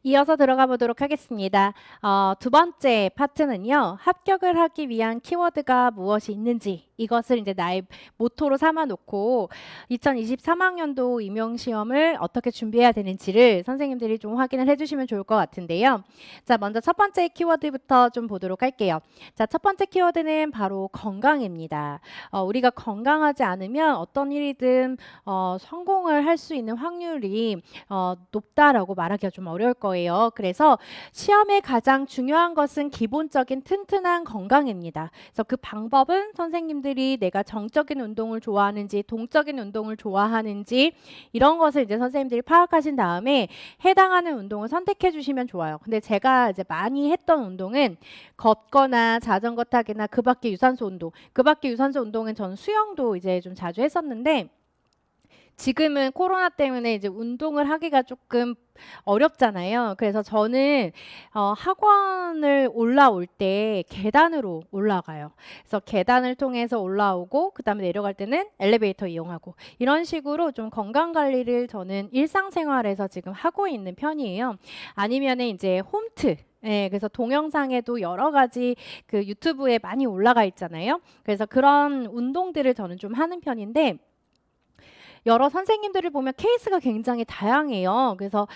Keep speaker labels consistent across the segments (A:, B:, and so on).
A: 이어서 들어가 보도록 하겠습니다. 두 번째 파트는요, 합격을 하기 위한 키워드가 무엇이 있는지 이것을 이제 나의 모토로 삼아 놓고 2023학년도 임용시험을 어떻게 준비해야 되는지를 선생님들이 좀 확인을 해주시면 좋을 것 같은데요. 자, 먼저 첫 번째 키워드부터 좀 보도록 할게요. 자, 첫 번째 키워드는 바로 건강입니다. 우리가 건강하지 않으면 어떤 일이든 성공을 할 수 있는 확률이 높다라고 말하기가 좀 어려울 거예요. 그래서 시험에 가장 중요한 것은 기본적인 튼튼한 건강입니다. 그래서 그 방법은 선생님들이 내가 정적인 운동을 좋아하는지 동적인 운동을 좋아하는지 이런 것을 이제 선생님들이 파악하신 다음에 해당하는 운동을 선택해 주시면 좋아요. 근데 제가 이제 많이 했던 운동은 걷거나 자전거 타기나 그 밖에 유산소 운동. 그 밖에 유산소 운동은 저는 수영도 이제 좀 자주 했었는데 지금은 코로나 때문에 이제 운동을 하기가 조금 어렵잖아요. 그래서 저는 학원을 올라올 때 계단으로 올라가요. 그래서 계단을 통해서 올라오고 그다음에 내려갈 때는 엘리베이터 이용하고 이런 식으로 좀 건강 관리를 저는 일상생활에서 지금 하고 있는 편이에요. 아니면은 이제 홈트 네, 그래서 동영상에도 여러 가지 그 유튜브에 많이 올라가 있잖아요. 그래서 그런 운동들을 저는 좀 하는 편인데 여러 선생님들을 보면 케이스가 굉장히 다양해요. 그래서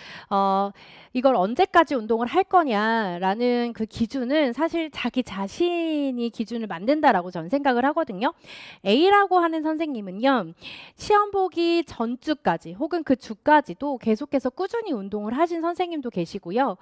A: 이걸 언제까지 운동을 할 거냐라는 그 기준은 사실 자기 자신이 기준을 만든다라고 저는 생각을 하거든요. A라고 하는 선생님은요. 시험 보기 전주까지 혹은 그 주까지도 계속해서 꾸준히 운동을 하신 선생님도 계시고요.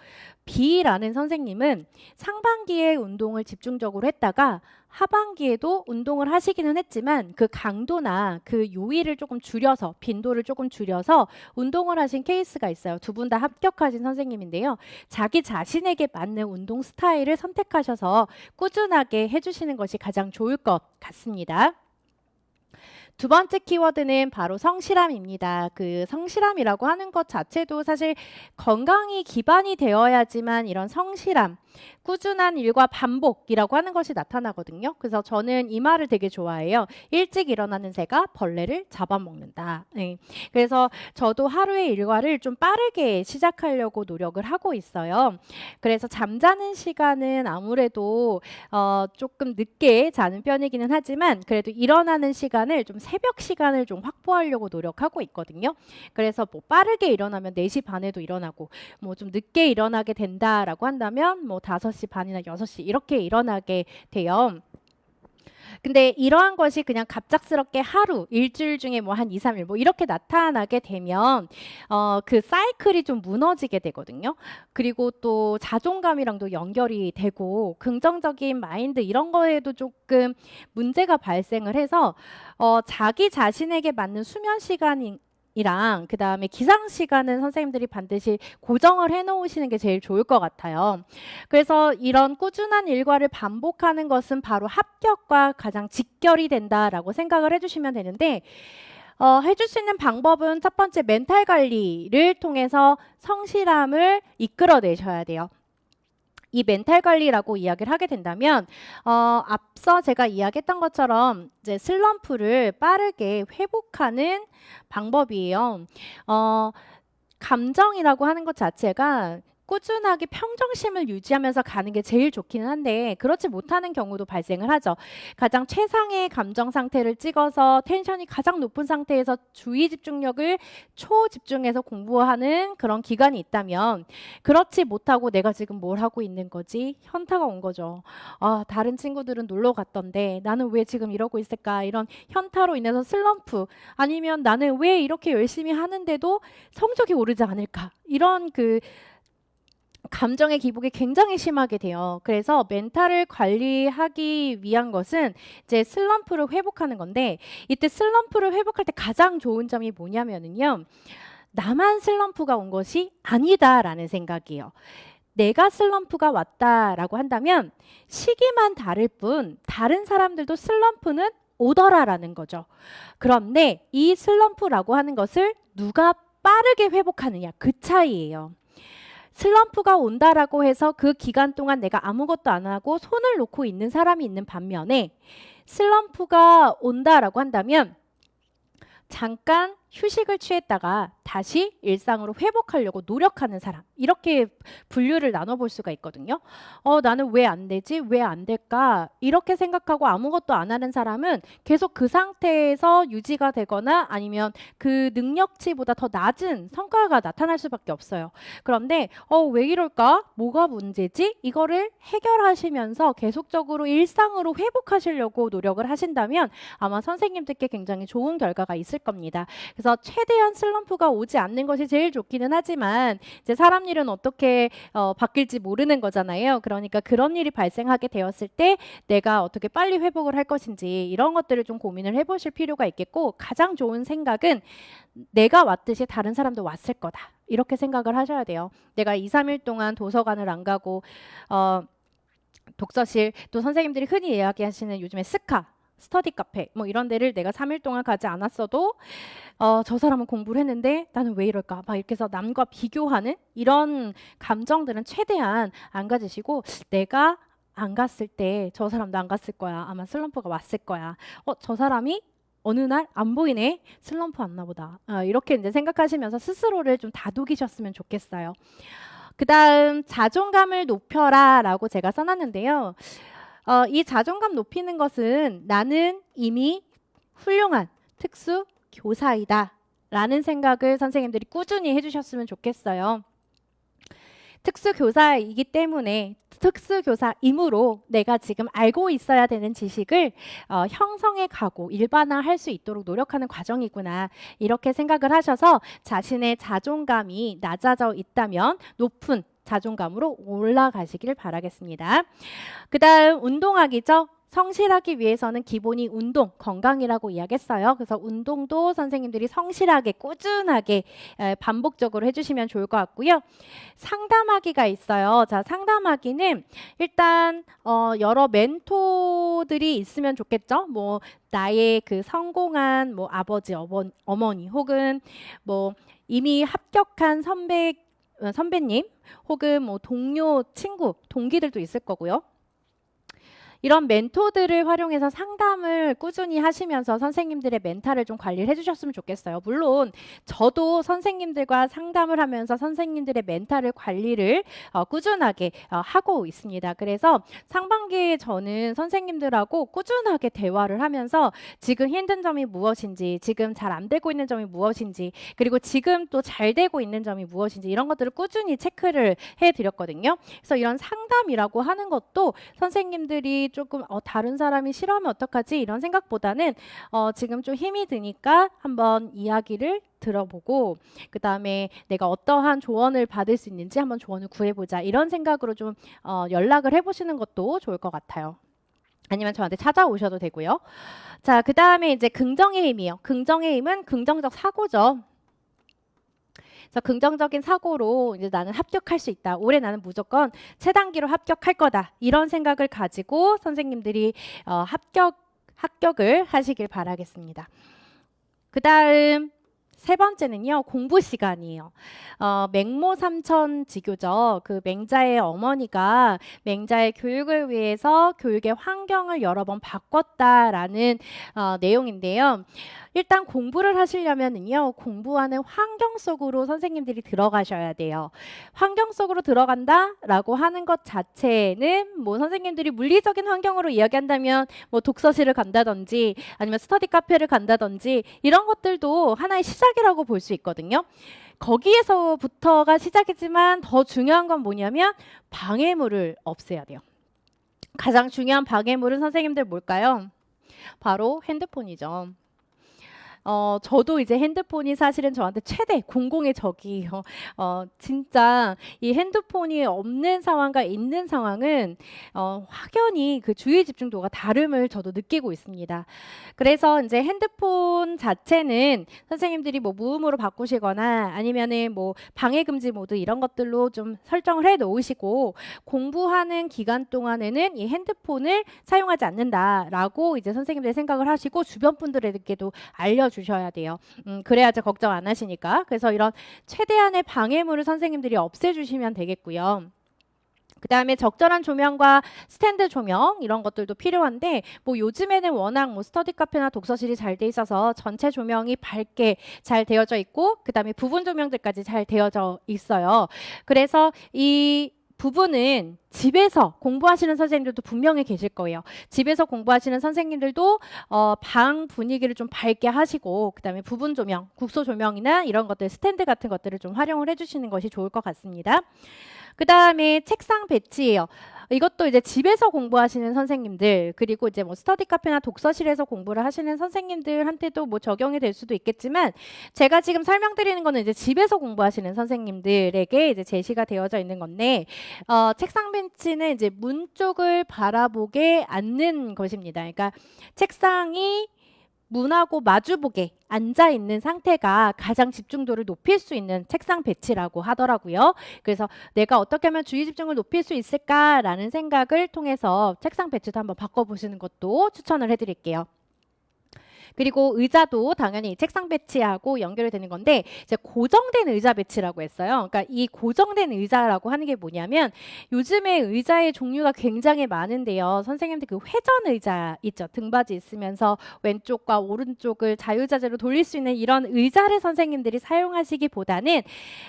A: B라는 선생님은 상반기에 운동을 집중적으로 했다가 하반기에도 운동을 하시기는 했지만 그 강도나 그 요일을 조금 줄여서 빈도를 조금 줄여서 운동을 하신 케이스가 있어요. 두 분 다 합격하신 선생님인데요. 자기 자신에게 맞는 운동 스타일을 선택하셔서 꾸준하게 해주시는 것이 가장 좋을 것 같습니다. 두 번째 키워드는 바로 성실함입니다. 그 성실함이라고 하는 것 자체도 사실 건강이 기반이 되어야지만 이런 성실함, 꾸준한 일과 반복이라고 하는 것이 나타나거든요. 그래서 저는 이 말을 되게 좋아해요. 일찍 일어나는 새가 벌레를 잡아먹는다. 네. 그래서 저도 하루의 일과를 좀 빠르게 시작하려고 노력을 하고 있어요. 그래서 잠자는 시간은 아무래도 조금 늦게 자는 편이기는 하지만 그래도 일어나는 시간을 좀 새벽 시간을 좀 확보하려고 노력하고 있거든요. 그래서 뭐 빠르게 일어나면 4시 반에도 일어나고 뭐 좀 늦게 일어나게 된다라고 한다면 뭐 5시 반이나 6시 이렇게 일어나게 돼요. 근데 이러한 것이 그냥 갑작스럽게 하루, 일주일 중에 뭐 한 2, 3일 뭐 이렇게 나타나게 되면 그 사이클이 좀 무너지게 되거든요. 그리고 또 자존감이랑도 연결이 되고 긍정적인 마인드 이런 거에도 조금 문제가 발생을 해서 자기 자신에게 맞는 수면 시간이 이랑 그다음에 기상 시간은 선생님들이 반드시 고정을 해 놓으시는 게 제일 좋을 것 같아요. 그래서 이런 꾸준한 일과를 반복하는 것은 바로 합격과 가장 직결이 된다라고 생각을 해주시면 되는데 해줄 수 있는 방법은 첫 번째 멘탈 관리를 통해서 성실함을 이끌어내셔야 돼요. 이 멘탈 관리라고 이야기를 하게 된다면 앞서 제가 이야기했던 것처럼 이제 슬럼프를 빠르게 회복하는 방법이에요. 감정이라고 하는 것 자체가 꾸준하게 평정심을 유지하면서 가는 게 제일 좋기는 한데 그렇지 못하는 경우도 발생을 하죠. 가장 최상의 감정 상태를 찍어서 텐션이 가장 높은 상태에서 주의 집중력을 초집중해서 공부하는 그런 기간이 있다면 그렇지 못하고 내가 지금 뭘 하고 있는 거지? 현타가 온 거죠. 다른 친구들은 놀러 갔던데 나는 왜 지금 이러고 있을까? 이런 현타로 인해서 슬럼프 아니면 나는 왜 이렇게 열심히 하는데도 성적이 오르지 않을까? 이런 그 감정의 기복이 굉장히 심하게 돼요. 그래서 멘탈을 관리하기 위한 것은 이제 슬럼프를 회복하는 건데 이때 슬럼프를 회복할 때 가장 좋은 점이 뭐냐면은요. 나만 슬럼프가 온 것이 아니다라는 생각이에요. 내가 슬럼프가 왔다라고 한다면 시기만 다를 뿐 다른 사람들도 슬럼프는 오더라라는 거죠. 그런데 이 슬럼프라고 하는 것을 누가 빠르게 회복하느냐 그 차이예요. 슬럼프가 온다라고 해서 그 기간 동안 내가 아무것도 안 하고 손을 놓고 있는 사람이 있는 반면에 슬럼프가 온다라고 한다면 잠깐 휴식을 취했다가 다시 일상으로 회복하려고 노력하는 사람. 이렇게 분류를 나눠볼 수가 있거든요. 나는 왜 안 되지? 왜 안 될까? 이렇게 생각하고 아무것도 안 하는 사람은 계속 그 상태에서 유지가 되거나 아니면 그 능력치보다 더 낮은 성과가 나타날 수밖에 없어요. 그런데 왜 이럴까? 뭐가 문제지? 이거를 해결하시면서 계속적으로 일상으로 회복하시려고 노력을 하신다면 아마 선생님들께 굉장히 좋은 결과가 있을 겁니다. 그래서 최대한 슬럼프가 오지 않는 것이 제일 좋기는 하지만 이제 사람 일은 어떻게 바뀔지 모르는 거잖아요. 그러니까 그런 일이 발생하게 되었을 때 내가 어떻게 빨리 회복을 할 것인지 이런 것들을 좀 고민을 해보실 필요가 있겠고, 가장 좋은 생각은 내가 왔듯이 다른 사람도 왔을 거다. 이렇게 생각을 하셔야 돼요. 내가 2, 3일 동안 도서관을 안 가고 독서실, 또 선생님들이 흔히 이야기하시는 요즘에 스카, 스터디 카페 뭐 이런 데를 내가 3일 동안 가지 않았어도 저 사람은 공부를 했는데 나는 왜 이럴까? 막 이렇게 해서 남과 비교하는 이런 감정들은 최대한 안 가지시고, 내가 안 갔을 때 저 사람도 안 갔을 거야. 아마 슬럼프가 왔을 거야. 저 사람이 어느 날 안 보이네. 슬럼프 왔나 보다. 이렇게 이제 생각하시면서 스스로를 좀 다독이셨으면 좋겠어요. 그다음 자존감을 높여라라고 제가 써놨는데요. 이 자존감 높이는 것은 나는 이미 훌륭한 특수 교사이다 라는 생각을 선생님들이 꾸준히 해주셨으면 좋겠어요. 특수교사이기 때문에 특수교사이므로 내가 지금 알고 있어야 되는 지식을 형성해 가고 일반화할 수 있도록 노력하는 과정이구나, 이렇게 생각을 하셔서 자신의 자존감이 낮아져 있다면 높은 자존감으로 올라가시길 바라겠습니다. 그 다음 운동하기죠. 성실하기 위해서는 기본이 운동, 건강이라고 이야기했어요. 그래서 운동도 선생님들이 성실하게, 꾸준하게 반복적으로 해주시면 좋을 것 같고요. 상담하기가 있어요. 자, 상담하기는 일단 여러 멘토들이 있으면 좋겠죠. 뭐 나의 그 성공한 뭐 아버지, 어머니 혹은 뭐 이미 합격한 선배님 혹은 뭐 동료, 친구, 동기들도 있을 거고요. 이런 멘토들을 활용해서 상담을 꾸준히 하시면서 선생님들의 멘탈을 좀 관리를 해주셨으면 좋겠어요. 물론 저도 선생님들과 상담을 하면서 선생님들의 멘탈을 관리를 꾸준하게 하고 있습니다. 그래서 상반기에 저는 선생님들하고 꾸준하게 대화를 하면서 지금 힘든 점이 무엇인지, 지금 잘 안 되고 있는 점이 무엇인지, 그리고 지금 또 잘 되고 있는 점이 무엇인지 이런 것들을 꾸준히 체크를 해드렸거든요. 그래서 이런 상담이라고 하는 것도 선생님들이 조금 다른 사람이 싫어하면 어떡하지? 이런 생각보다는 지금 좀 힘이 드니까 한번 이야기를 들어보고 그 다음에 내가 어떠한 조언을 받을 수 있는지 한번 조언을 구해보자, 이런 생각으로 좀 연락을 해보시는 것도 좋을 것 같아요. 아니면 저한테 찾아오셔도 되고요. 자, 그 다음에 이제 긍정의 힘이요. 긍정의 힘은 긍정적 사고죠. 그래서 긍정적인 사고로 이제 나는 합격할 수 있다. 올해 나는 무조건 최단기로 합격할 거다. 이런 생각을 가지고 선생님들이 합격을 하시길 바라겠습니다. 그 다음 세 번째는요, 공부 시간이에요. 맹모삼천지교죠. 그 맹자의 어머니가 맹자의 교육을 위해서 교육의 환경을 여러 번 바꿨다라는 내용인데요. 일단 공부를 하시려면은요, 공부하는 환경 속으로 선생님들이 들어가셔야 돼요. 환경 속으로 들어간다라고 하는 것 자체는 뭐 선생님들이 물리적인 환경으로 이야기한다면 뭐 독서실을 간다든지 아니면 스터디 카페를 간다든지 이런 것들도 하나의 시작이라고 볼 수 있거든요. 거기에서부터가 시작이지만 더 중요한 건 뭐냐면 방해물을 없애야 돼요. 가장 중요한 방해물은 선생님들 뭘까요? 바로 핸드폰이죠. 저도 이제 핸드폰이 사실은 저한테 최대 공공의 적이에요. 진짜 이 핸드폰이 없는 상황과 있는 상황은 확연히 그 주의 집중도가 다름을 저도 느끼고 있습니다. 그래서 이제 핸드폰 자체는 선생님들이 뭐 무음으로 바꾸시거나 아니면은 뭐 방해 금지 모드 이런 것들로 좀 설정을 해 놓으시고 공부하는 기간 동안에는 이 핸드폰을 사용하지 않는다라고 이제 선생님들 생각을 하시고 주변 분들에게도 알려주셔야 돼요. 그래야지 걱정 안 하시니까. 그래서 이런 최대한의 방해물을 선생님들이 없애주시면 되겠고요. 그다음에 적절한 조명과 스탠드 조명 이런 것들도 필요한데 뭐 요즘에는 워낙 뭐 스터디 카페나 독서실이 잘 돼 있어서 전체 조명이 밝게 잘 되어져 있고 그다음에 부분 조명들까지 잘 되어져 있어요. 그래서 이 부분은 집에서 공부하시는 선생님들도 분명히 계실 거예요. 집에서 공부하시는 선생님들도 방 분위기를 좀 밝게 하시고 그다음에 부분 조명, 국소 조명이나 이런 것들 스탠드 같은 것들을 좀 활용을 해주시는 것이 좋을 것 같습니다. 그 다음에 책상 배치예요. 이것도 이제 집에서 공부하시는 선생님들 그리고 이제 뭐 스터디 카페나 독서실에서 공부를 하시는 선생님들한테도 뭐 적용이 될 수도 있겠지만 제가 지금 설명드리는 거는 이제 집에서 공부하시는 선생님들에게 이제 제시가 되어져 있는 건데 책상 벤치는 이제 문 쪽을 바라보게 앉는 것입니다. 그러니까 책상이 문하고 마주보게 앉아 있는 상태가 가장 집중도를 높일 수 있는 책상 배치라고 하더라고요. 그래서 내가 어떻게 하면 주의 집중을 높일 수 있을까라는 생각을 통해서 책상 배치도 한번 바꿔보시는 것도 추천을 해드릴게요. 그리고 의자도 당연히 책상 배치하고 연결이 되는 건데 이제 고정된 의자 배치라고 했어요. 그러니까 이 고정된 의자라고 하는 게 뭐냐면 요즘에 의자의 종류가 굉장히 많은데요. 선생님들 그 회전 의자 있죠. 등받이 있으면서 왼쪽과 오른쪽을 자유자재로 돌릴 수 있는 이런 의자를 선생님들이 사용하시기보다는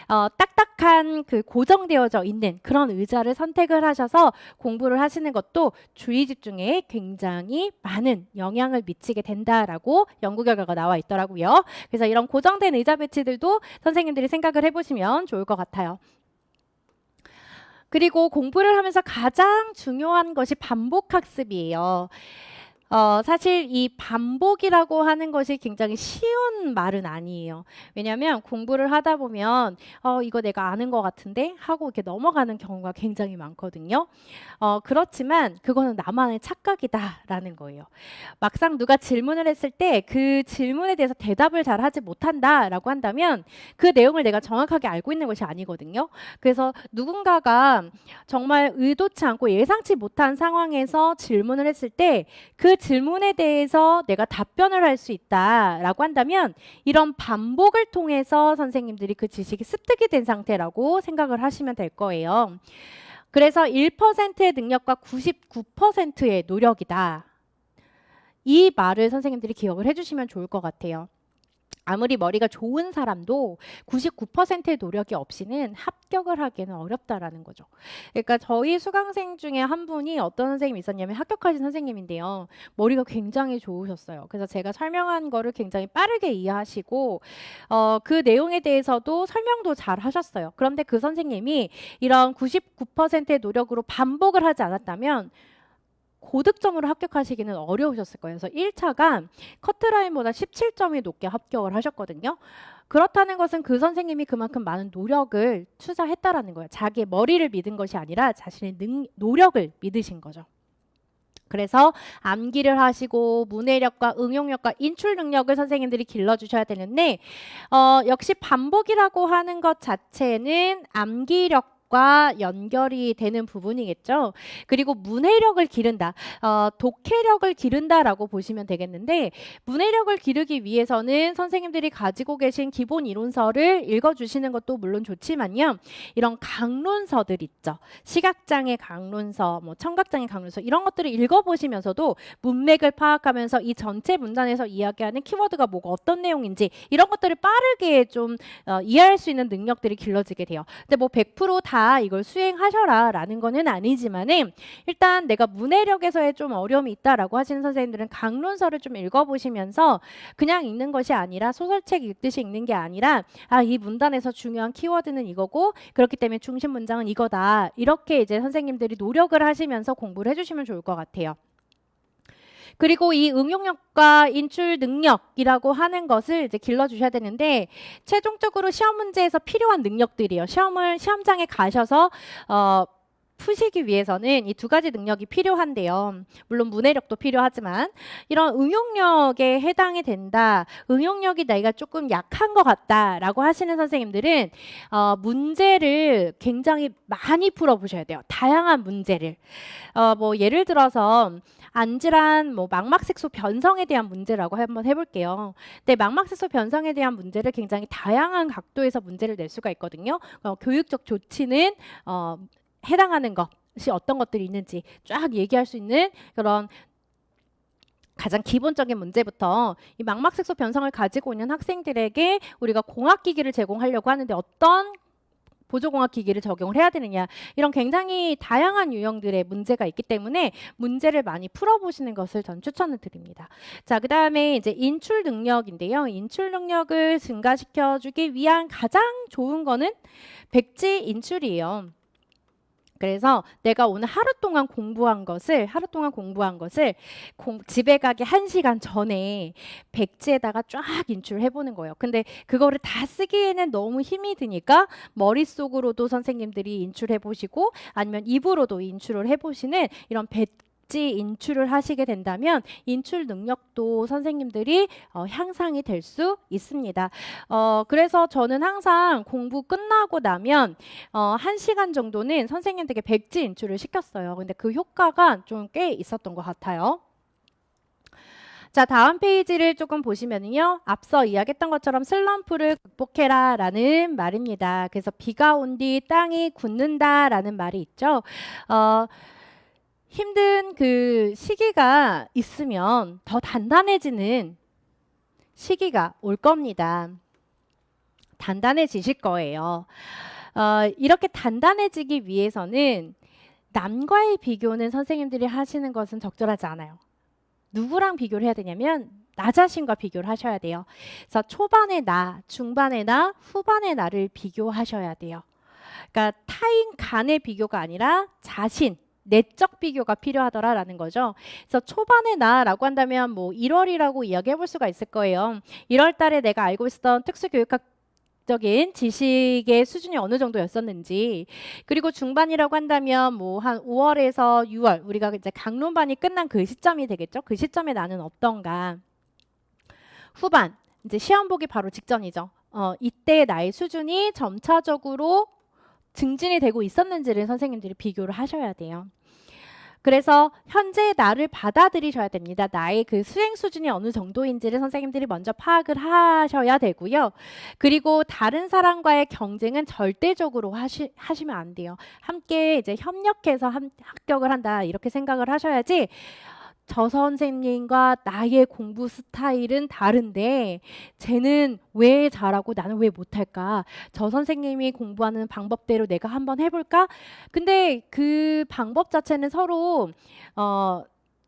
A: 딱딱한 그 고정되어져 있는 그런 의자를 선택을 하셔서 공부를 하시는 것도 주의 집중에 굉장히 많은 영향을 미치게 된다라고 연구 결과가 나와 있더라고요. 그래서 이런 고정된 의자 배치들도 선생님들이 생각을 해보시면 좋을 것 같아요. 그리고 공부를 하면서 가장 중요한 것이 반복 학습이에요. 사실 이 반복이라고 하는 것이 굉장히 쉬운 말은 아니에요. 왜냐하면 공부를 하다 보면 이거 내가 아는 것 같은데 하고 이렇게 넘어가는 경우가 굉장히 많거든요. 그렇지만 그거는 나만의 착각이다라는 거예요. 막상 누가 질문을 했을 때 그 질문에 대해서 대답을 잘 하지 못한다라고 한다면 그 내용을 내가 정확하게 알고 있는 것이 아니거든요. 그래서 누군가가 정말 의도치 않고 예상치 못한 상황에서 질문을 했을 때 그 질문에 대해서 내가 답변을 할 수 있다라고 한다면 이런 반복을 통해서 선생님들이 그 지식이 습득이 된 상태라고 생각을 하시면 될 거예요. 그래서 1%의 능력과 99%의 노력이다. 이 말을 선생님들이 기억을 해주시면 좋을 것 같아요. 아무리 머리가 좋은 사람도 99%의 노력이 없이는 합격을 하기는 어렵다라는 거죠. 그러니까 저희 수강생 중에 한 분이 어떤 선생님이 있었냐면 합격하신 선생님인데요. 머리가 굉장히 좋으셨어요. 그래서 제가 설명한 거를 굉장히 빠르게 이해하시고 그 내용에 대해서도 설명도 잘 하셨어요. 그런데 그 선생님이 이런 99%의 노력으로 반복을 하지 않았다면 고득점으로 합격하시기는 어려우셨을 거예요. 그래서 1차가 커트라인보다 17점이 높게 합격을 하셨거든요. 그렇다는 것은 그 선생님이 그만큼 많은 노력을 투자했다라는 거예요. 자기의 머리를 믿은 것이 아니라 자신의 노력을 믿으신 거죠. 그래서 암기를 하시고 문해력과 응용력과 인출 능력을 선생님들이 길러주셔야 되는데 역시 반복이라고 하는 것 자체는 암기력 과 연결이 되는 부분이겠죠. 그리고 문해력을 기른다, 독해력을 기른다라고 보시면 되겠는데 문해력을 기르기 위해서는 선생님들이 가지고 계신 기본 이론서를 읽어주시는 것도 물론 좋지만요. 이런 강론서들 있죠. 시각장애 강론서, 뭐 청각장애 강론서 이런 것들을 읽어보시면서도 문맥을 파악하면서 이 전체 문단에서 이야기하는 키워드가 뭐고 어떤 내용인지 이런 것들을 빠르게 좀 이해할 수 있는 능력들이 길러지게 돼요. 근데 뭐 100% 다 이걸 수행하셔라 라는 거는 아니지만은 일단 내가 문해력에서의 좀 어려움이 있다라고 하시는 선생님들은 강론서를 좀 읽어보시면서 그냥 읽는 것이 아니라 소설책 읽듯이 읽는 게 아니라 이 문단에서 중요한 키워드는 이거고 그렇기 때문에 중심 문장은 이거다 이렇게 이제 선생님들이 노력을 하시면서 공부를 해주시면 좋을 것 같아요. 그리고 이 응용력과 인출 능력이라고 하는 것을 이제 길러주셔야 되는데 최종적으로 시험 문제에서 필요한 능력들이에요. 시험장에 가셔서 푸시기 위해서는 이 두 가지 능력이 필요한데요. 물론 문해력도 필요하지만 이런 응용력에 해당이 된다. 응용력이 내가 조금 약한 것 같다라고 하시는 선생님들은 문제를 굉장히 많이 풀어보셔야 돼요. 다양한 문제를. 뭐 예를 들어서 안질환, 뭐 망막색소 변성에 대한 문제라고 한번 해볼게요. 근데 망막색소 변성에 대한 문제를 굉장히 다양한 각도에서 문제를 낼 수가 있거든요. 교육적 조치는 해당하는 것 어떤 것들이 있는지 쫙 얘기할 수 있는 그런 가장 기본적인 문제부터 이 망막색소 변성을 가지고 있는 학생들에게 우리가 공학기기를 제공하려고 하는데 어떤 보조공학기기를 적용을 해야 되느냐, 이런 굉장히 다양한 유형들의 문제가 있기 때문에 문제를 많이 풀어보시는 것을 전 추천을 드립니다. 자, 그 다음에 이제 인출 능력인데요. 인출 능력을 증가시켜주기 위한 가장 좋은 거는 백지 인출이에요. 그래서 내가 오늘 하루 동안 공부한 것을 집에 가기 1시간 전에 백지에다가 쫙 인출해 보는 거예요. 근데 그거를 다 쓰기에는 너무 힘이 드니까 머릿속으로도 선생님들이 인출해 보시고 아니면 입으로도 인출을 해 보시는 이런 백지 인출을 하시게 된다면 인출 능력도 선생님들이 향상이 될 수 있습니다. 그래서 저는 항상 공부 끝나고 나면 1시간 정도는 선생님들에게 백지 인출을 시켰어요. 근데 그 효과가 좀 꽤 있었던 것 같아요. 자, 다음 페이지를 조금 보시면요. 앞서 이야기했던 것처럼 슬럼프를 극복해라 라는 말입니다. 그래서 비가 온 뒤 땅이 굳는다 라는 말이 있죠. 힘든 그 시기가 있으면 더 단단해지는 시기가 올 겁니다. 단단해지실 거예요. 이렇게 단단해지기 위해서는 남과의 비교는 선생님들이 하시는 것은 적절하지 않아요. 누구랑 비교를 해야 되냐면 나 자신과 비교를 하셔야 돼요. 그래서 초반의 나, 중반의 나, 후반의 나를 비교하셔야 돼요. 그러니까 타인 간의 비교가 아니라 자신, 내적 비교가 필요하더라라는 거죠. 그래서 초반의 나라고 한다면 뭐 1월이라고 이야기해 볼 수가 있을 거예요. 1월 달에 내가 알고 있었던 특수교육학적인 지식의 수준이 어느 정도였었는지, 그리고 중반이라고 한다면 뭐 한 5월에서 6월 우리가 이제 강론반이 끝난 그 시점이 되겠죠. 그 시점에 나는 어떤가. 후반 이제 시험 보기 바로 직전이죠. 이때 나의 수준이 점차적으로 증진이 되고 있었는지를 선생님들이 비교를 하셔야 돼요. 그래서 현재 나를 받아들이셔야 됩니다. 나의 그 수행 수준이 어느 정도인지를 선생님들이 먼저 파악을 하셔야 되고요. 그리고 다른 사람과의 경쟁은 절대적으로 하시면 안 돼요. 함께 이제 협력해서 합격을 한다 이렇게 생각을 하셔야지, 저 선생님과 나의 공부 스타일은 다른데 쟤는 왜 잘하고 나는 왜 못할까? 저 선생님이 공부하는 방법대로 내가 한번 해볼까? 근데 그 방법 자체는 서로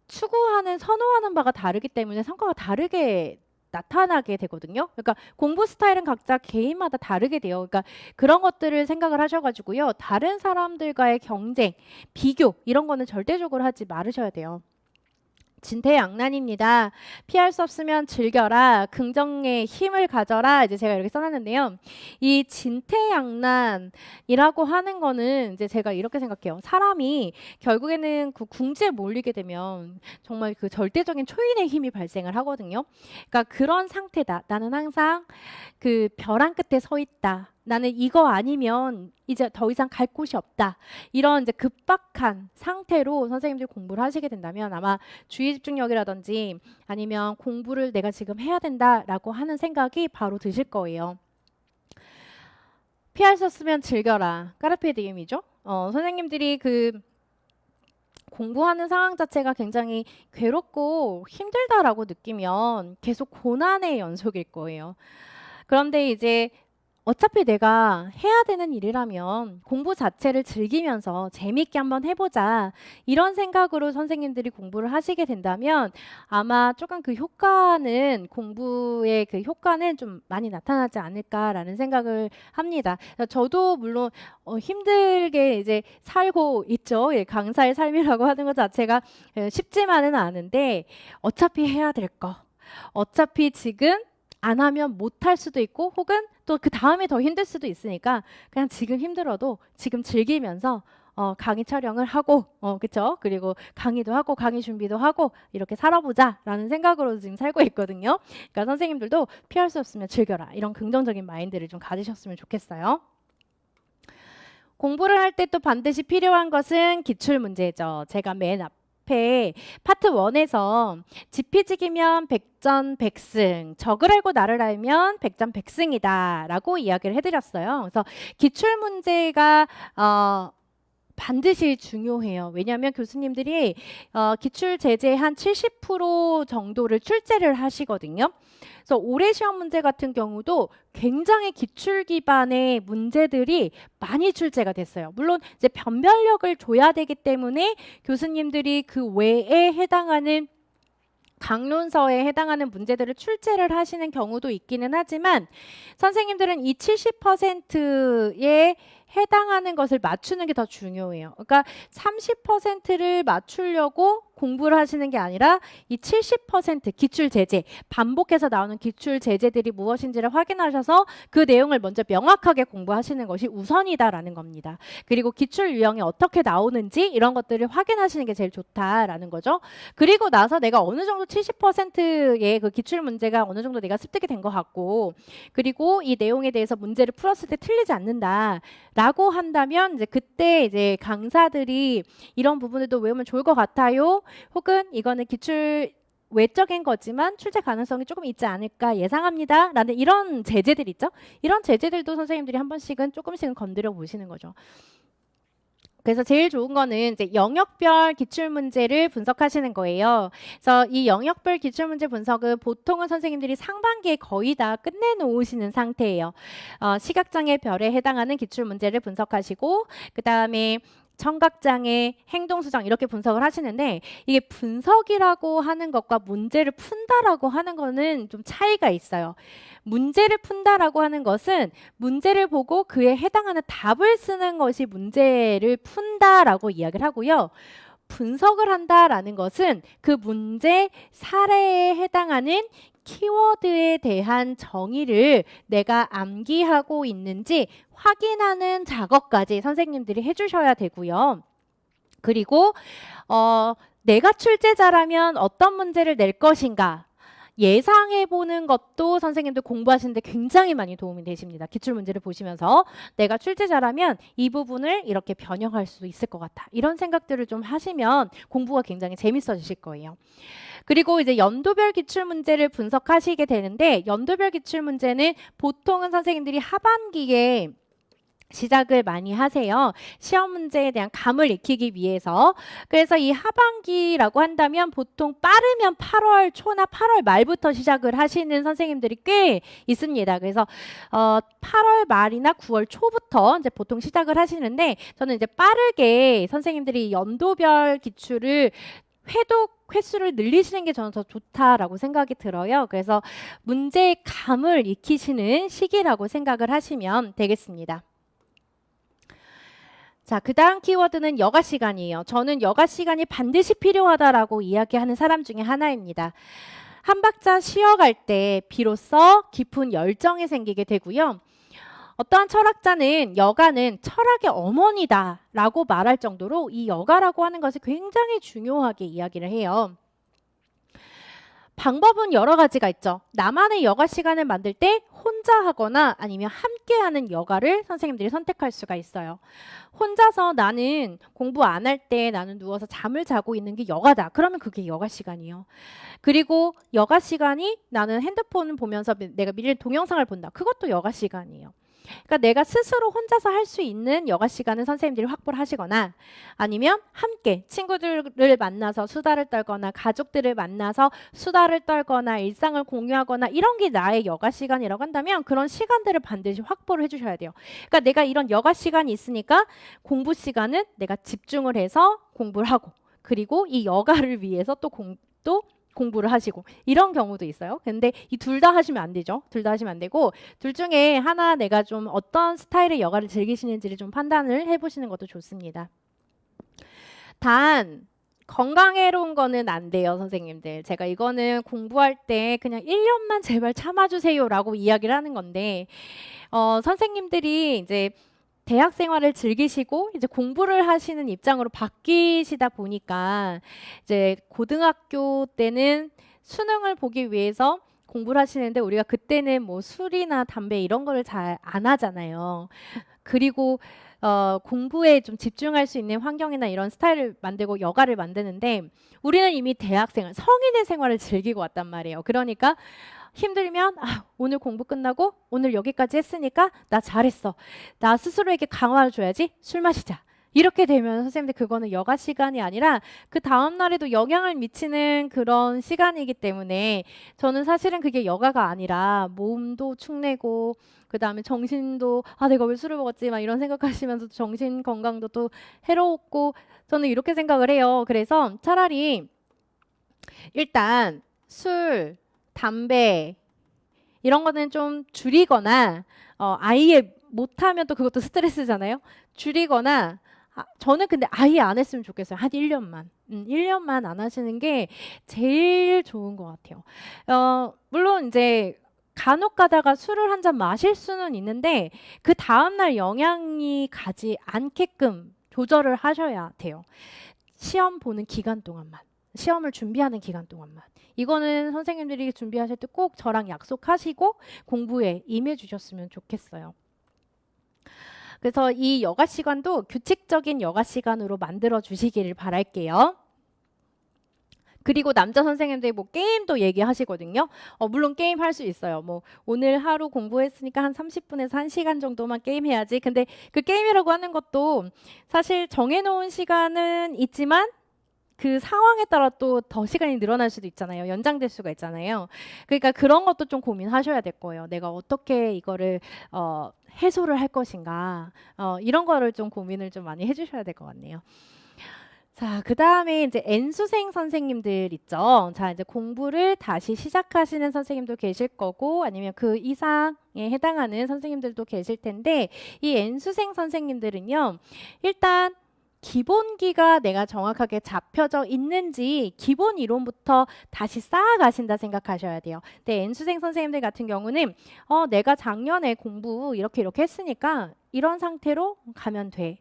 A: 추구하는, 선호하는 바가 다르기 때문에 성과가 다르게 나타나게 되거든요. 그러니까 공부 스타일은 각자 개인마다 다르게 돼요. 그러니까 그런 것들을 생각을 하셔가지고요. 다른 사람들과의 경쟁, 비교 이런 거는 절대적으로 하지 말으셔야 돼요. 진퇴양난입니다. 피할 수 없으면 즐겨라. 긍정의 힘을 가져라. 이제 제가 이렇게 써놨는데요. 이 진퇴양난이라고 하는 거는 이제 제가 이렇게 생각해요. 사람이 결국에는 그 궁지에 몰리게 되면 정말 그 절대적인 초인의 힘이 발생을 하거든요. 그러니까 그런 상태다. 나는 항상 그 벼랑 끝에 서 있다. 나는 이거 아니면 이제 더 이상 갈 곳이 없다. 이런 이제 급박한 상태로 선생님들이 공부를 하시게 된다면 아마 주의 집중력이라든지 아니면 공부를 내가 지금 해야 된다라고 하는 생각이 바로 드실 거예요. 피할 수 없으면 즐겨라. 까르페 디엠이죠. 선생님들이 그 공부하는 상황 자체가 굉장히 괴롭고 힘들다라고 느끼면 계속 고난의 연속일 거예요. 그런데 이제 어차피 내가 해야 되는 일이라면 공부 자체를 즐기면서 재미있게 한번 해보자, 이런 생각으로 선생님들이 공부를 하시게 된다면 아마 조금 그 효과는, 공부의 그 효과는 좀 많이 나타나지 않을까라는 생각을 합니다. 저도 물론 힘들게 이제 살고 있죠. 예, 강사의 삶이라고 하는 것 자체가 쉽지만은 않은데 어차피 해야 될 거, 어차피 지금 안 하면 못할 수도 있고 혹은 또 그 다음에 더 힘들 수도 있으니까 그냥 지금 힘들어도 지금 즐기면서 강의 촬영을 하고 그쵸? 그리고 강의도 하고 강의 준비도 하고 이렇게 살아보자라는 생각으로 지금 살고 있거든요. 그러니까 선생님들도 피할 수 없으면 즐겨라, 이런 긍정적인 마인드를 좀 가지셨으면 좋겠어요. 공부를 할 때 또 반드시 필요한 것은 기출문제죠. 제가 맨 앞에 파트 1에서 지피지기면 백전백승, 적을 알고 나를 알면 백전백승이다 라고 이야기를 해드렸어요. 그래서 기출문제가 반드시 중요해요. 왜냐하면 교수님들이 기출 제재 한 70% 정도를 출제를 하시거든요. 그래서 올해 시험 문제 같은 경우도 굉장히 기출 기반의 문제들이 많이 출제가 됐어요. 물론 이제 변별력을 줘야 되기 때문에 교수님들이 그 외에 해당하는 강론서에 해당하는 문제들을 출제를 하시는 경우도 있기는 하지만 선생님들은 이 70%에 해당하는 것을 맞추는 게 더 중요해요. 그러니까 30%를 맞추려고 공부를 하시는 게 아니라 이 70% 기출 제재, 반복해서 나오는 기출 제재들이 무엇인지를 확인하셔서 그 내용을 먼저 명확하게 공부하시는 것이 우선이다라는 겁니다. 그리고 기출 유형이 어떻게 나오는지 이런 것들을 확인하시는 게 제일 좋다라는 거죠. 그리고 나서 내가 어느 정도 70%의 그 기출 문제가 어느 정도 내가 습득이 된 것 같고, 그리고 이 내용에 대해서 문제를 풀었을 때 틀리지 않는다라고 한다면 이제 그때 이제 강사들이 이런 부분들도 외우면 좋을 것 같아요. 혹은 이거는 기출 외적인 거지만 출제 가능성이 조금 있지 않을까 예상합니다. 라는 이런 제재들 있죠. 이런 제재들도 선생님들이 한 번씩은 조금씩은 건드려 보시는 거죠. 그래서 제일 좋은 거는 이제 영역별 기출 문제를 분석하시는 거예요. 그래서 이 영역별 기출 문제 분석은 보통은 선생님들이 상반기에 거의 다 끝내놓으시는 상태예요. 시각장애 별에 해당하는 기출 문제를 분석하시고 그 다음에 청각장애, 행동수정 이렇게 분석을 하시는데 이게 분석이라고 하는 것과 문제를 푼다라고 하는 거는 좀 차이가 있어요. 문제를 푼다라고 하는 것은 문제를 보고 그에 해당하는 답을 쓰는 것이 문제를 푼다라고 이야기를 하고요. 분석을 한다라는 것은 그 문제 사례에 해당하는 키워드에 대한 정의를 내가 암기하고 있는지 확인하는 작업까지 선생님들이 해주셔야 되고요. 그리고 내가 출제자라면 어떤 문제를 낼 것인가 예상해 보는 것도 선생님들 공부하시는데 굉장히 많이 도움이 되십니다. 기출문제를 보시면서 내가 출제자라면 이 부분을 이렇게 변형할 수 있을 것 같아. 이런 생각들을 좀 하시면 공부가 굉장히 재밌어지실 거예요. 그리고 이제 연도별 기출문제를 분석하시게 되는데 연도별 기출문제는 보통은 선생님들이 하반기에 시작을 많이 하세요. 시험 문제에 대한 감을 익히기 위해서. 그래서 이 하반기라고 한다면 보통 빠르면 8월 초나 8월 말부터 시작을 하시는 선생님들이 꽤 있습니다. 그래서 8월 말이나 9월 초부터 이제 보통 시작을 하시는데 저는 이제 빠르게 선생님들이 연도별 기출을 회독 횟수를 늘리시는 게 저는 더 좋다라고 생각이 들어요. 그래서 문제의 감을 익히시는 시기라고 생각을 하시면 되겠습니다. 자, 그 다음 키워드는 여가 시간이에요. 저는 여가 시간이 반드시 필요하다라고 이야기하는 사람 중에 하나입니다. 한 박자 쉬어갈 때 비로소 깊은 열정이 생기게 되고요. 어떠한 철학자는 여가는 철학의 어머니다라고 말할 정도로 이 여가라고 하는 것이 굉장히 중요하게 이야기를 해요. 방법은 여러 가지가 있죠. 나만의 여가 시간을 만들 때 혼자 하거나 아니면 함께 하는 여가를 선생님들이 선택할 수가 있어요. 혼자서 나는 공부 안 할 때 나는 누워서 잠을 자고 있는 게 여가다. 그러면 그게 여가 시간이에요. 그리고 여가 시간이 나는 핸드폰을 보면서 내가 미리 동영상을 본다. 그것도 여가 시간이에요. 그러니까 내가 스스로 혼자서 할 수 있는 여가 시간은 선생님들이 확보를 하시거나 아니면 함께 친구들을 만나서 수다를 떨거나 가족들을 만나서 수다를 떨거나 일상을 공유하거나 이런 게 나의 여가 시간이라고 한다면 그런 시간들을 반드시 확보를 해주셔야 돼요. 그러니까 내가 이런 여가 시간이 있으니까 공부 시간은 내가 집중을 해서 공부를 하고 그리고 이 여가를 위해서 또 공부를 하시고 이런 경우도 있어요. 근데 이 둘 다 하시면 안 되죠. 둘 다 하시면 안 되고 둘 중에 하나 내가 좀 어떤 스타일의 여가를 즐기시는지를 좀 판단을 해보시는 것도 좋습니다. 단 건강해로운 거는 안 돼요, 선생님들. 제가 이거는 공부할 때 그냥 1년만 제발 참아주세요라고 이야기를 하는 건데 선생님들이 이제 대학 생활을 즐기시고 이제 공부를 하시는 입장으로 바뀌시다 보니까 이제 고등학교 때는 수능을 보기 위해서 공부를 하시는데 우리가 그때는 뭐 술이나 담배 이런 거를 잘 안 하잖아요. 그리고 공부에 좀 집중할 수 있는 환경이나 이런 스타일을 만들고 여가를 만드는데 우리는 이미 대학생활, 성인의 생활을 즐기고 왔단 말이에요. 그러니까 힘들면 오늘 공부 끝나고 오늘 여기까지 했으니까 나 잘했어. 나 스스로에게 강화를 줘야지. 술 마시자. 이렇게 되면 선생님들 그거는 여가 시간이 아니라 그 다음 날에도 영향을 미치는 그런 시간이기 때문에 저는 사실은 그게 여가가 아니라 몸도 축내고 그다음에 정신도 내가 왜 술을 먹었지 막 이런 생각하시면서 정신 건강도 또 해롭고 저는 이렇게 생각을 해요. 그래서 차라리 일단 술, 담배 이런 거는 좀 줄이거나 아예 못하면 또 그것도 스트레스잖아요. 줄이거나 저는 근데 아예 안 했으면 좋겠어요. 한 1년만. 1년만 안 하시는 게 제일 좋은 것 같아요. 물론 이제 간혹 가다가 술을 한 잔 마실 수는 있는데 그 다음날 영향이 가지 않게끔 조절을 하셔야 돼요. 시험 보는 기간 동안만. 시험을 준비하는 기간 동안만. 이거는 선생님들이 준비하실 때 꼭 저랑 약속하시고 공부에 임해 주셨으면 좋겠어요. 그래서 이 여가 시간도 규칙적인 여가 시간으로 만들어 주시기를 바랄게요. 그리고 남자 선생님들이 뭐 게임도 얘기하시거든요. 물론 게임 할 수 있어요. 뭐 오늘 하루 공부했으니까 한 30분에서 1시간 정도만 게임해야지. 근데 그 게임이라고 하는 것도 사실 정해놓은 시간은 있지만 그 상황에 따라 또 더 시간이 늘어날 수도 있잖아요. 연장될 수가 있잖아요. 그러니까 그런 것도 좀 고민하셔야 될 거예요. 내가 어떻게 이거를 해소를 할 것인가. 이런 거를 좀 고민을 좀 많이 해주셔야 될 것 같네요. 자, 그 다음에 이제 N수생 선생님들 있죠. 자, 이제 공부를 다시 시작하시는 선생님도 계실 거고, 아니면 그 이상에 해당하는 선생님들도 계실 텐데, 이 N수생 선생님들은요, 일단 기본기가 내가 정확하게 잡혀져 있는지 기본 이론부터 다시 쌓아가신다 생각하셔야 돼요. 근데 N수생 선생님들 같은 경우는 내가 작년에 공부 이렇게 했으니까 이런 상태로 가면 돼.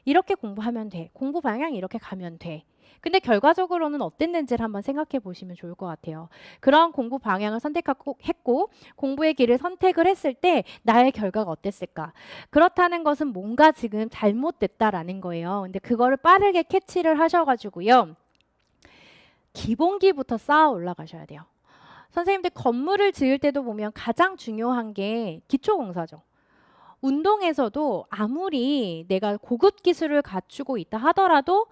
A: 이렇게 공부하면 돼. 공부 방향이 이렇게 가면 돼. 근데 결과적으로는 어땠는지를 한번 생각해 보시면 좋을 것 같아요. 그런 공부 방향을 선택했고 공부의 길을 선택을 했을 때 나의 결과가 어땠을까? 그렇다는 것은 뭔가 지금 잘못됐다라는 거예요. 근데 그거를 빠르게 캐치를 하셔가지고요. 기본기부터 쌓아 올라가셔야 돼요. 선생님들 건물을 지을 때도 보면 가장 중요한 게 기초공사죠. 운동에서도 아무리 내가 고급 기술을 갖추고 있다 하더라도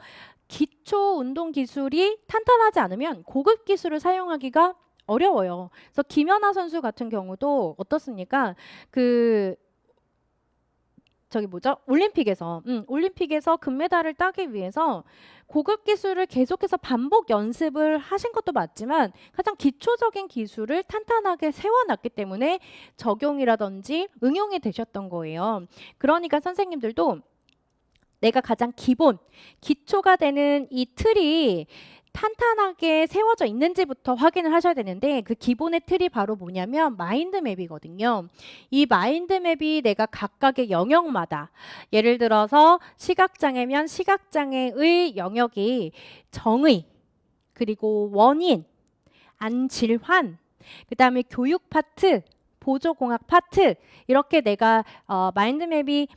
A: 기초 운동 기술이 탄탄하지 않으면 고급 기술을 사용하기가 어려워요. 그래서 김연아 선수 같은 경우도 어떻습니까? 올림픽에서 금메달을 따기 위해서 고급 기술을 계속해서 반복 연습을 하신 것도 맞지만 가장 기초적인 기술을 탄탄하게 세워놨기 때문에 적용이라든지 응용이 되셨던 거예요. 그러니까 선생님들도 내가 가장 기초가 되는 이 틀이 탄탄하게 세워져 있는지부터 확인을 하셔야 되는데 그 기본의 틀이 바로 뭐냐면 마인드맵이거든요. 이 마인드맵이 내가 각각의 영역마다 예를 들어서 시각장애면 시각장애의 영역이 정의, 그리고 원인, 안질환, 그 다음에 교육 파트, 보조공학 파트 이렇게 내가 마인드맵이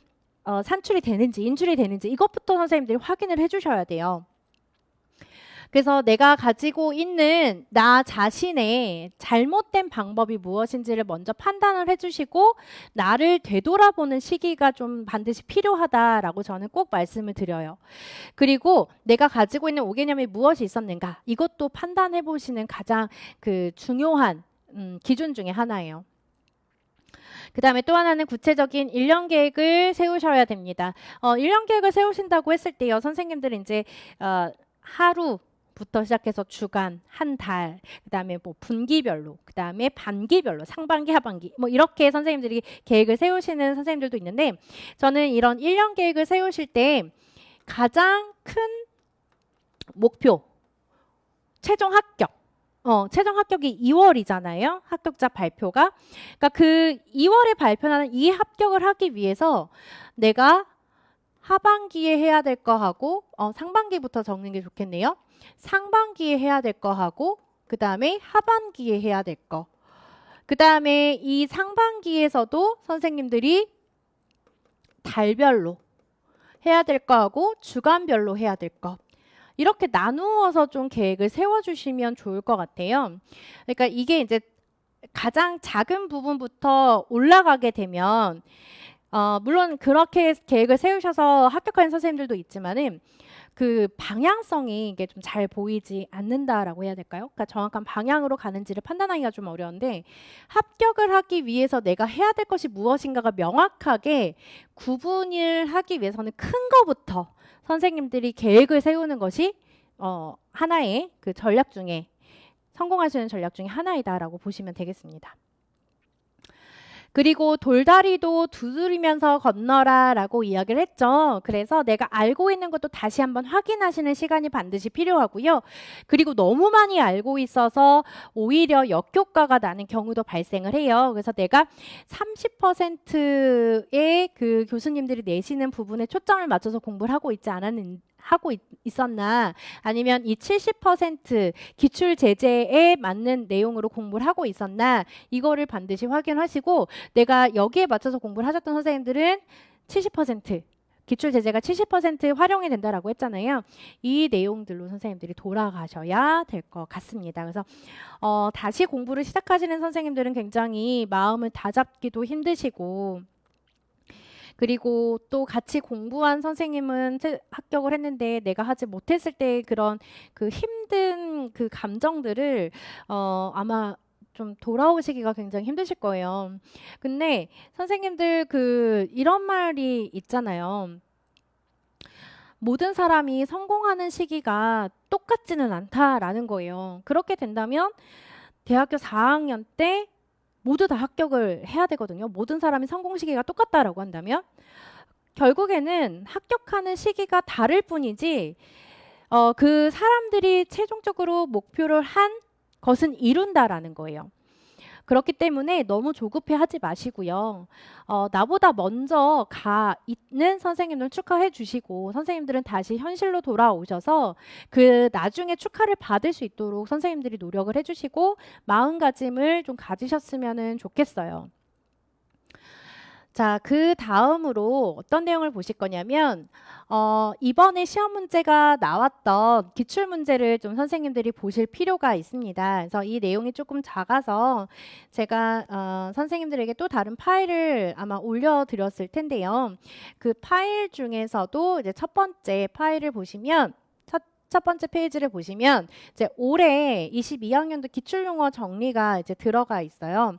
A: 산출이 되는지 인출이 되는지 이것부터 선생님들이 확인을 해주셔야 돼요. 그래서 내가 가지고 있는 나 자신의 잘못된 방법이 무엇인지를 먼저 판단을 해주시고 나를 되돌아보는 시기가 좀 반드시 필요하다라고 저는 꼭 말씀을 드려요. 그리고 내가 가지고 있는 5개념이 무엇이 있었는가 이것도 판단해 보시는 가장 중요한 기준 중에 하나예요. 그 다음에 또 하나는 구체적인 1년 계획을 세우셔야 됩니다. 1년 계획을 세우신다고 했을 때요. 선생님들은 이제 하루부터 시작해서 주간, 한 달, 그 다음에 뭐 분기별로, 그 다음에 반기별로, 상반기, 하반기 뭐 이렇게 선생님들이 계획을 세우시는 선생님들도 있는데 저는 이런 1년 계획을 세우실 때 가장 큰 목표, 최종 합격 최종 합격이 2월이잖아요. 합격자 발표가. 그러니까 그 2월에 발표하는 이 합격을 하기 위해서 내가 하반기에 해야 될 거 하고 상반기부터 적는 게 좋겠네요. 상반기에 해야 될 거 하고 그 다음에 하반기에 해야 될 거. 그 다음에 이 상반기에서도 선생님들이 달별로 해야 될 거 하고 주간별로 해야 될 거. 이렇게 나누어서 좀 계획을 세워주시면 좋을 것 같아요. 그러니까 이게 이제 가장 작은 부분부터 올라가게 되면 물론 그렇게 계획을 세우셔서 합격하는 선생님들도 있지만은 그 방향성이 이게 좀 잘 보이지 않는다라고 해야 될까요? 그러니까 정확한 방향으로 가는지를 판단하기가 좀 어려운데 합격을 하기 위해서 내가 해야 될 것이 무엇인가가 명확하게 구분을 하기 위해서는 큰 거부터 선생님들이 계획을 세우는 것이 하나의 그 전략 중에 성공할 수 있는 전략 중에 하나이다라고 보시면 되겠습니다. 그리고 돌다리도 두드리면서 건너라 라고 이야기를 했죠. 그래서 내가 알고 있는 것도 다시 한번 확인하시는 시간이 반드시 필요하고요. 그리고 너무 많이 알고 있어서 오히려 역효과가 나는 경우도 발생을 해요. 그래서 내가 30%의 그 교수님들이 내시는 부분에 초점을 맞춰서 공부를 하고 있었나 아니면 이 70% 기출 제재에 맞는 내용으로 공부를 하고 있었나 이거를 반드시 확인하시고 내가 여기에 맞춰서 공부를 하셨던 선생님들은 70% 기출 제재가 70% 활용이 된다라고 했잖아요. 이 내용들로 선생님들이 돌아가셔야 될 것 같습니다. 그래서 다시 공부를 시작하시는 선생님들은 굉장히 마음을 다잡기도 힘드시고 그리고 또 같이 공부한 선생님은 합격을 했는데 내가 하지 못했을 때 그런 그 힘든 그 감정들을 아마 좀 돌아오시기가 굉장히 힘드실 거예요. 근데 선생님들 그 이런 말이 있잖아요. 모든 사람이 성공하는 시기가 똑같지는 않다라는 거예요. 그렇게 된다면 대학교 4학년 때 모두 다 합격을 해야 되거든요. 모든 사람이 성공 시기가 똑같다라고 한다면 결국에는 합격하는 시기가 다를 뿐이지 그 사람들이 최종적으로 목표를 한 것은 이룬다라는 거예요. 그렇기 때문에 너무 조급해하지 마시고요. 나보다 먼저 가 있는 선생님들 축하해 주시고 선생님들은 다시 현실로 돌아오셔서 그 나중에 축하를 받을 수 있도록 선생님들이 노력을 해주시고 마음가짐을 좀 가지셨으면 좋겠어요. 자, 그 다음으로 어떤 내용을 보실 거냐면 이번에 시험 문제가 나왔던 기출 문제를 좀 선생님들이 보실 필요가 있습니다. 그래서 이 내용이 조금 작아서 제가 선생님들에게 또 다른 파일을 아마 올려드렸을 텐데요. 그 파일 중에서도 이제 첫 번째 파일을 보시면 첫 번째 페이지를 보시면 이제 올해 22학년도 기출용어 정리가 이제 들어가 있어요.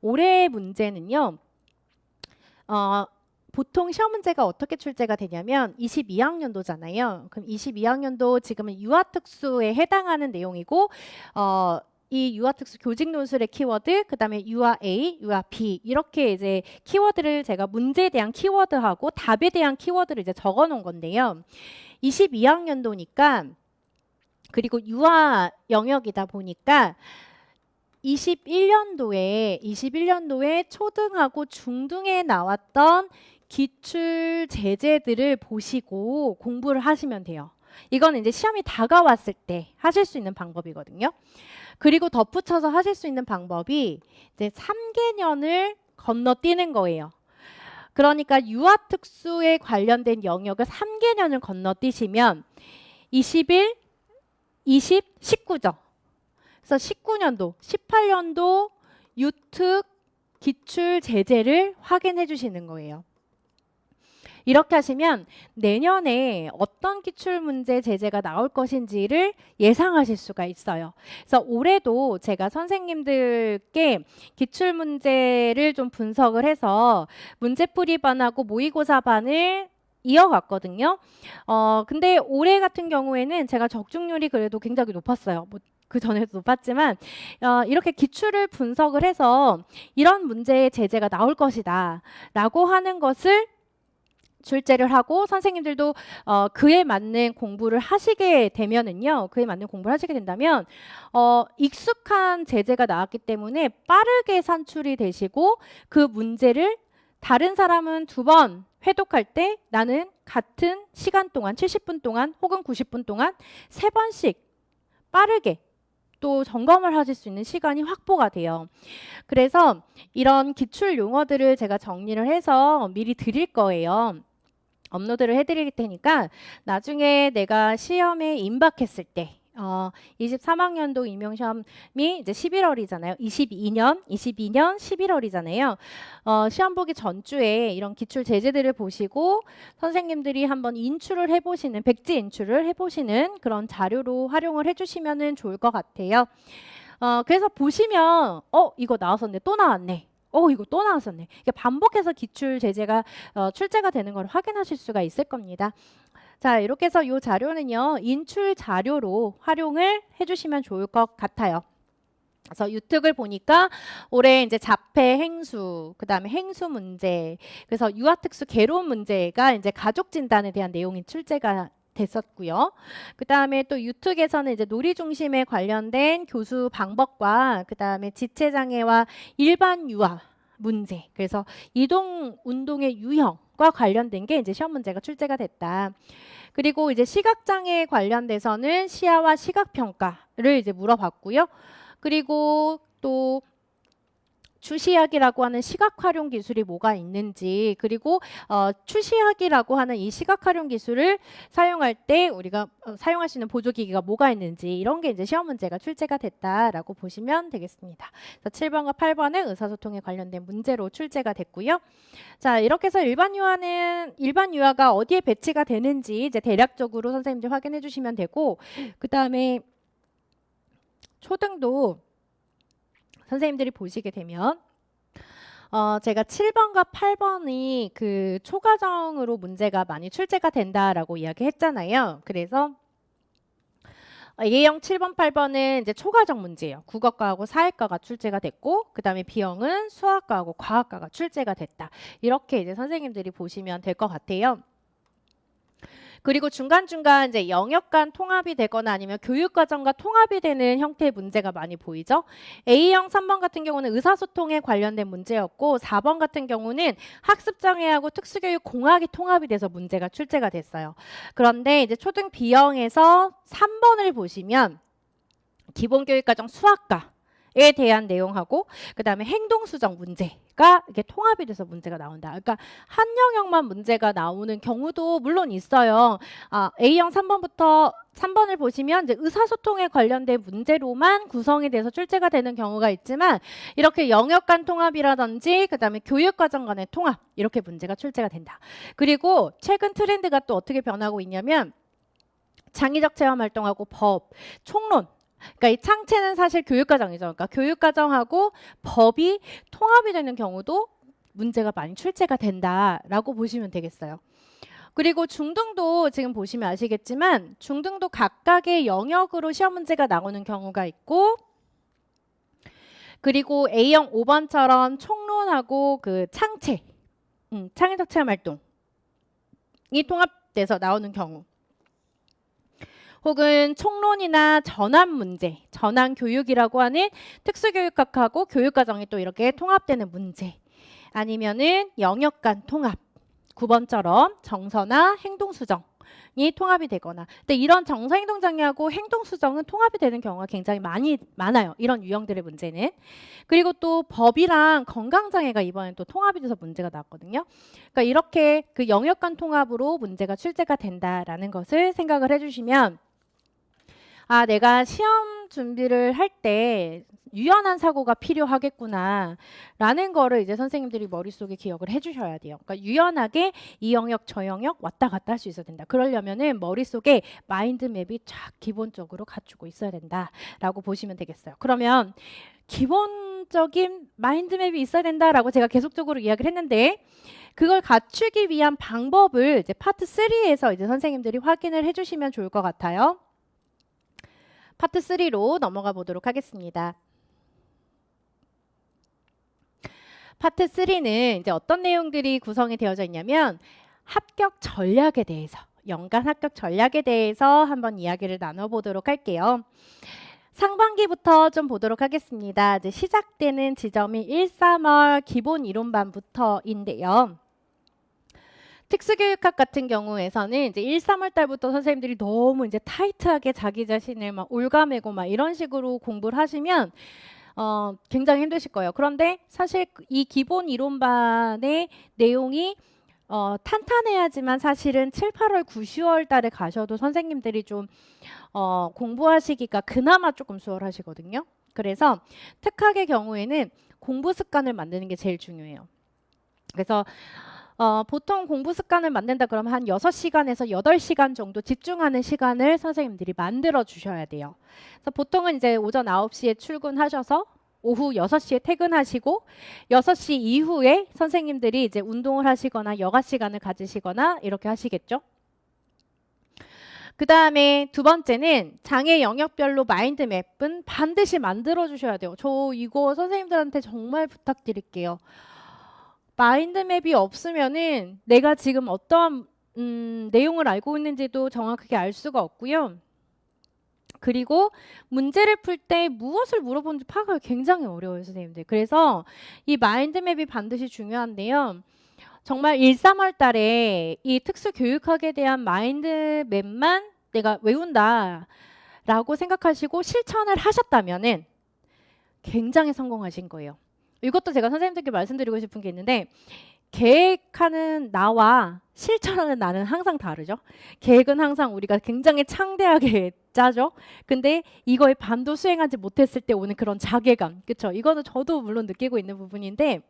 A: 올해의 문제는요. 보통 시험 문제가 어떻게 출제가 되냐면 22학년도잖아요. 그럼 22학년도 지금은 유아특수에 해당하는 내용이고 이 유아특수 교직 논술의 키워드, 그다음에 유아 A, 유아 B 이렇게 이제 키워드를 제가 문제에 대한 키워드하고 답에 대한 키워드를 이제 적어 놓은 건데요. 22학년도니까 그리고 유아 영역이다 보니까 21년도에 초등하고 중등에 나왔던 기출 제재들을 보시고 공부를 하시면 돼요. 이거는 이제 시험이 다가왔을 때 하실 수 있는 방법이거든요. 그리고 덧붙여서 하실 수 있는 방법이 이제 3개년을 건너뛰는 거예요. 그러니까 유아특수에 관련된 영역을 3개년을 건너뛰시면 21, 20, 19죠. 그래서 19년도, 18년도 유특 기출 제재를 확인해 주시는 거예요. 이렇게 하시면 내년에 어떤 기출 문제 제재가 나올 것인지를 예상하실 수가 있어요. 그래서 올해도 제가 선생님들께 기출 문제를 좀 분석을 해서 문제풀이반하고 모의고사반을 이어갔거든요. 근데 올해 같은 경우에는 제가 적중률이 그래도 굉장히 높았어요. 그 전에도 높았지만 이렇게 기출을 분석을 해서 이런 문제의 제재가 나올 것이다 라고 하는 것을 출제를 하고 선생님들도 그에 맞는 공부를 하시게 되면은요. 그에 맞는 공부를 하시게 된다면 익숙한 제재가 나왔기 때문에 빠르게 산출이 되시고 그 문제를 다른 사람은 2번 회독할 때 나는 같은 시간 동안 70분 동안 혹은 90분 동안 3번씩 빠르게 또 점검을 하실 수 있는 시간이 확보가 돼요. 그래서 이런 기출 용어들을 제가 정리를 해서 미리 드릴 거예요. 업로드를 해드릴 테니까 나중에 내가 시험에 임박했을 때 어, 23학년도 임용시험이 이제 11월이잖아요. 22년 11월이잖아요. 시험 보기 전주에 이런 기출 제재들을 보시고 선생님들이 한번 인출을 해보시는, 백지 인출을 해보시는 그런 자료로 활용을 해주시면 좋을 것 같아요. 그래서 보시면, 이거 나왔었네, 또 나왔네. 이거 또 나왔었네. 이게 반복해서 기출 제재가 출제가 되는 걸 확인하실 수가 있을 겁니다. 자, 이렇게 해서 이 자료는요, 인출 자료로 활용을 해주시면 좋을 것 같아요. 그래서 유특을 보니까 올해 이제 자폐 행수, 그 다음에 행수 문제, 그래서 유아특수 괴로운 문제가 이제 가족 진단에 대한 내용이 출제가 됐었고요. 그 다음에 또 유특에서는 이제 놀이 중심에 관련된 교수 방법과 그 다음에 지체장애와 일반 유아 문제, 그래서 이동 운동의 유형과 관련된 게 이제 시험 문제가 출제가 됐다. 그리고 이제 시각장애에 관련돼서는 시야와 시각평가를 이제 물어봤고요. 그리고 또 주시학이라고 하는 시각 활용 기술이 뭐가 있는지, 그리고 추시학이라고 하는 이 시각 활용 기술을 사용할 때 우리가 사용할 수 있는 보조기기가 뭐가 있는지, 이런 게 이제 시험 문제가 출제가 됐다라고 보시면 되겠습니다. 그래서 7번과 8번은 의사소통에 관련된 문제로 출제가 됐고요. 자, 이렇게 해서 일반 유아가 어디에 배치가 되는지 이제 대략적으로 선생님들 확인해 주시면 되고, 그 다음에 초등도 선생님들이 보시게 되면 제가 7번과 8번이 그 초과정으로 문제가 많이 출제가 된다라고 이야기했잖아요. 그래서 A형 7번, 8번은 이제 초과정 문제예요. 국어과하고 사회과가 출제가 됐고, 그 다음에 B형은 수학과하고 과학과가 출제가 됐다. 이렇게 이제 선생님들이 보시면 될 것 같아요. 그리고 중간중간 이제 영역 간 통합이 되거나 아니면 교육과정과 통합이 되는 형태의 문제가 많이 보이죠. A형 3번 같은 경우는 의사소통에 관련된 문제였고, 4번 같은 경우는 학습장애하고 특수교육 공학이 통합이 돼서 문제가 출제가 됐어요. 그런데 이제 초등 B형에서 3번을 보시면 기본교육과정 수학과에 대한 내용하고 그 다음에 행동수정 문제가 이렇게 통합이 돼서 문제가 나온다. 그러니까 한 영역만 문제가 나오는 경우도 물론 있어요. A형 3번을 보시면 이제 의사소통에 관련된 문제로만 구성이 돼서 출제가 되는 경우가 있지만, 이렇게 영역 간 통합이라든지 그 다음에 교육과정 간의 통합, 이렇게 문제가 출제가 된다. 그리고 최근 트렌드가 또 어떻게 변하고 있냐면 창의적 체험 활동하고 법, 총론, 그러니까 이 창체는 사실 교육과정이죠. 그러니까 교육과정하고 법이 통합이 되는 경우도 문제가 많이 출제가 된다라고 보시면 되겠어요. 그리고 중등도 지금 보시면 아시겠지만 중등도 각각의 영역으로 시험 문제가 나오는 경우가 있고, 그리고 A형 5번처럼 총론하고 그 창체, 창의적 체험 활동이 통합돼서 나오는 경우, 혹은 총론이나 전환 문제, 전환 교육이라고 하는 특수교육학하고 교육과정이 또 이렇게 통합되는 문제, 아니면은 영역 간 통합, 9번처럼 정서나 행동수정이 통합이 되거나, 근데 이런 정서 행동장애하고 행동수정은 통합이 되는 경우가 굉장히 많아요. 이런 유형들의 문제는. 그리고 또 법이랑 건강장애가 이번에 또 통합이 돼서 문제가 나왔거든요. 그러니까 이렇게 그 영역 간 통합으로 문제가 출제가 된다라는 것을 생각을 해주시면, 내가 시험 준비를 할 때 유연한 사고가 필요하겠구나 라는 거를 이제 선생님들이 머릿속에 기억을 해주셔야 돼요. 그러니까 유연하게 이 영역 저 영역 왔다 갔다 할 수 있어야 된다. 그러려면은 머릿속에 마인드맵이 쫙 기본적으로 갖추고 있어야 된다라고 보시면 되겠어요. 그러면 기본적인 마인드맵이 있어야 된다라고 제가 계속적으로 이야기를 했는데, 그걸 갖추기 위한 방법을 이제 파트 3에서 이제 선생님들이 확인을 해주시면 좋을 것 같아요. 파트 3로 넘어가 보도록 하겠습니다. 파트 3는 이제 어떤 내용들이 구성이 되어져 있냐면 합격 전략에 대해서, 연간 합격 전략에 대해서 한번 이야기를 나눠보도록 할게요. 상반기부터 좀 보도록 하겠습니다. 이제 시작되는 지점이 1, 3월 기본 이론반부터인데요. 특수교육학 같은 경우에서는 이제 1, 3월 달부터 선생님들이 너무 이제 타이트하게 자기 자신을 막 올가매고 막 이런 식으로 공부를 하시면 굉장히 힘드실 거예요. 그런데 사실 이 기본 이론반의 내용이 탄탄해야지만 사실은 7, 8월, 9, 10월 달에 가셔도 선생님들이 좀 공부하시기가 그나마 조금 수월하시거든요. 그래서 특학의 경우에는 공부 습관을 만드는 게 제일 중요해요. 그래서 보통 공부 습관을 만든다 그러면 한 6시간에서 8시간 정도 집중하는 시간을 선생님들이 만들어 주셔야 돼요. 그래서 보통은 이제 오전 9시에 출근하셔서 오후 6시에 퇴근하시고 6시 이후에 선생님들이 이제 운동을 하시거나 여가 시간을 가지시거나 이렇게 하시겠죠. 그 다음에 두 번째는 장애 영역별로 마인드맵은 반드시 만들어 주셔야 돼요. 저 이거 선생님들한테 정말 부탁드릴게요. 마인드맵이 없으면은 내가 지금 어떠한 내용을 알고 있는지도 정확하게 알 수가 없고요. 그리고 문제를 풀 때 무엇을 물어보는지 파악하기 굉장히 어려워요, 선생님들. 그래서 이 마인드맵이 반드시 중요한데요. 정말 1, 3월 달에 이 특수교육학에 대한 마인드맵만 내가 외운다라고 생각하시고 실천을 하셨다면은 굉장히 성공하신 거예요. 이것도 제가 선생님들께 말씀드리고 싶은 게 있는데 계획하는 나와 실천하는 나는 항상 다르죠. 계획은 항상 우리가 굉장히 창대하게 짜죠. 근데 이거의 반도 수행하지 못했을 때 오는 그런 자괴감, 그렇죠? 이거는 저도 물론 느끼고 있는 부분인데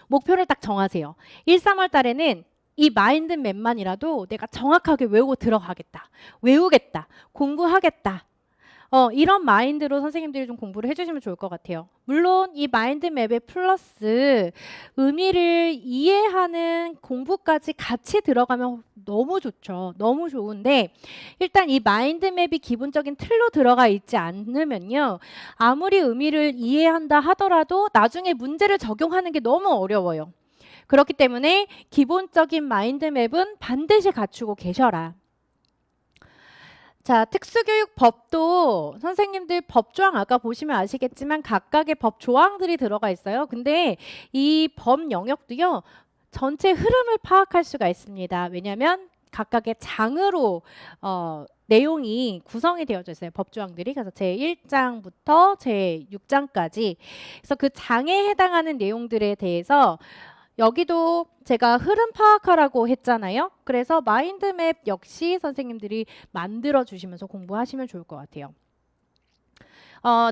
A: 목표를 딱 정하세요. 1, 3월 달에는 이 마인드맵만이라도 내가 정확하게 외우고 들어가겠다. 외우겠다. 공부하겠다. 이런 마인드로 선생님들이 좀 공부를 해주시면 좋을 것 같아요. 물론 이 마인드맵에 플러스 의미를 이해하는 공부까지 같이 들어가면 너무 좋죠. 너무 좋은데 일단 이 마인드맵이 기본적인 틀로 들어가 있지 않으면요. 아무리 의미를 이해한다 하더라도 나중에 문제를 적용하는 게 너무 어려워요. 그렇기 때문에 기본적인 마인드맵은 반드시 갖추고 계셔라. 자, 특수교육법도 선생님들 법조항 아까 보시면 아시겠지만 각각의 법 조항들이 들어가 있어요. 근데 이 법 영역도요. 전체 흐름을 파악할 수가 있습니다. 왜냐하면 각각의 장으로 내용이 구성이 되어져 있어요. 법조항들이. 그래서 제1장부터 제6장까지. 그래서 그 장에 해당하는 내용들에 대해서 여기도 제가 흐름 파악하라고 했잖아요. 그래서 마인드맵 역시 선생님들이 만들어 주시면서 공부하시면 좋을 것 같아요.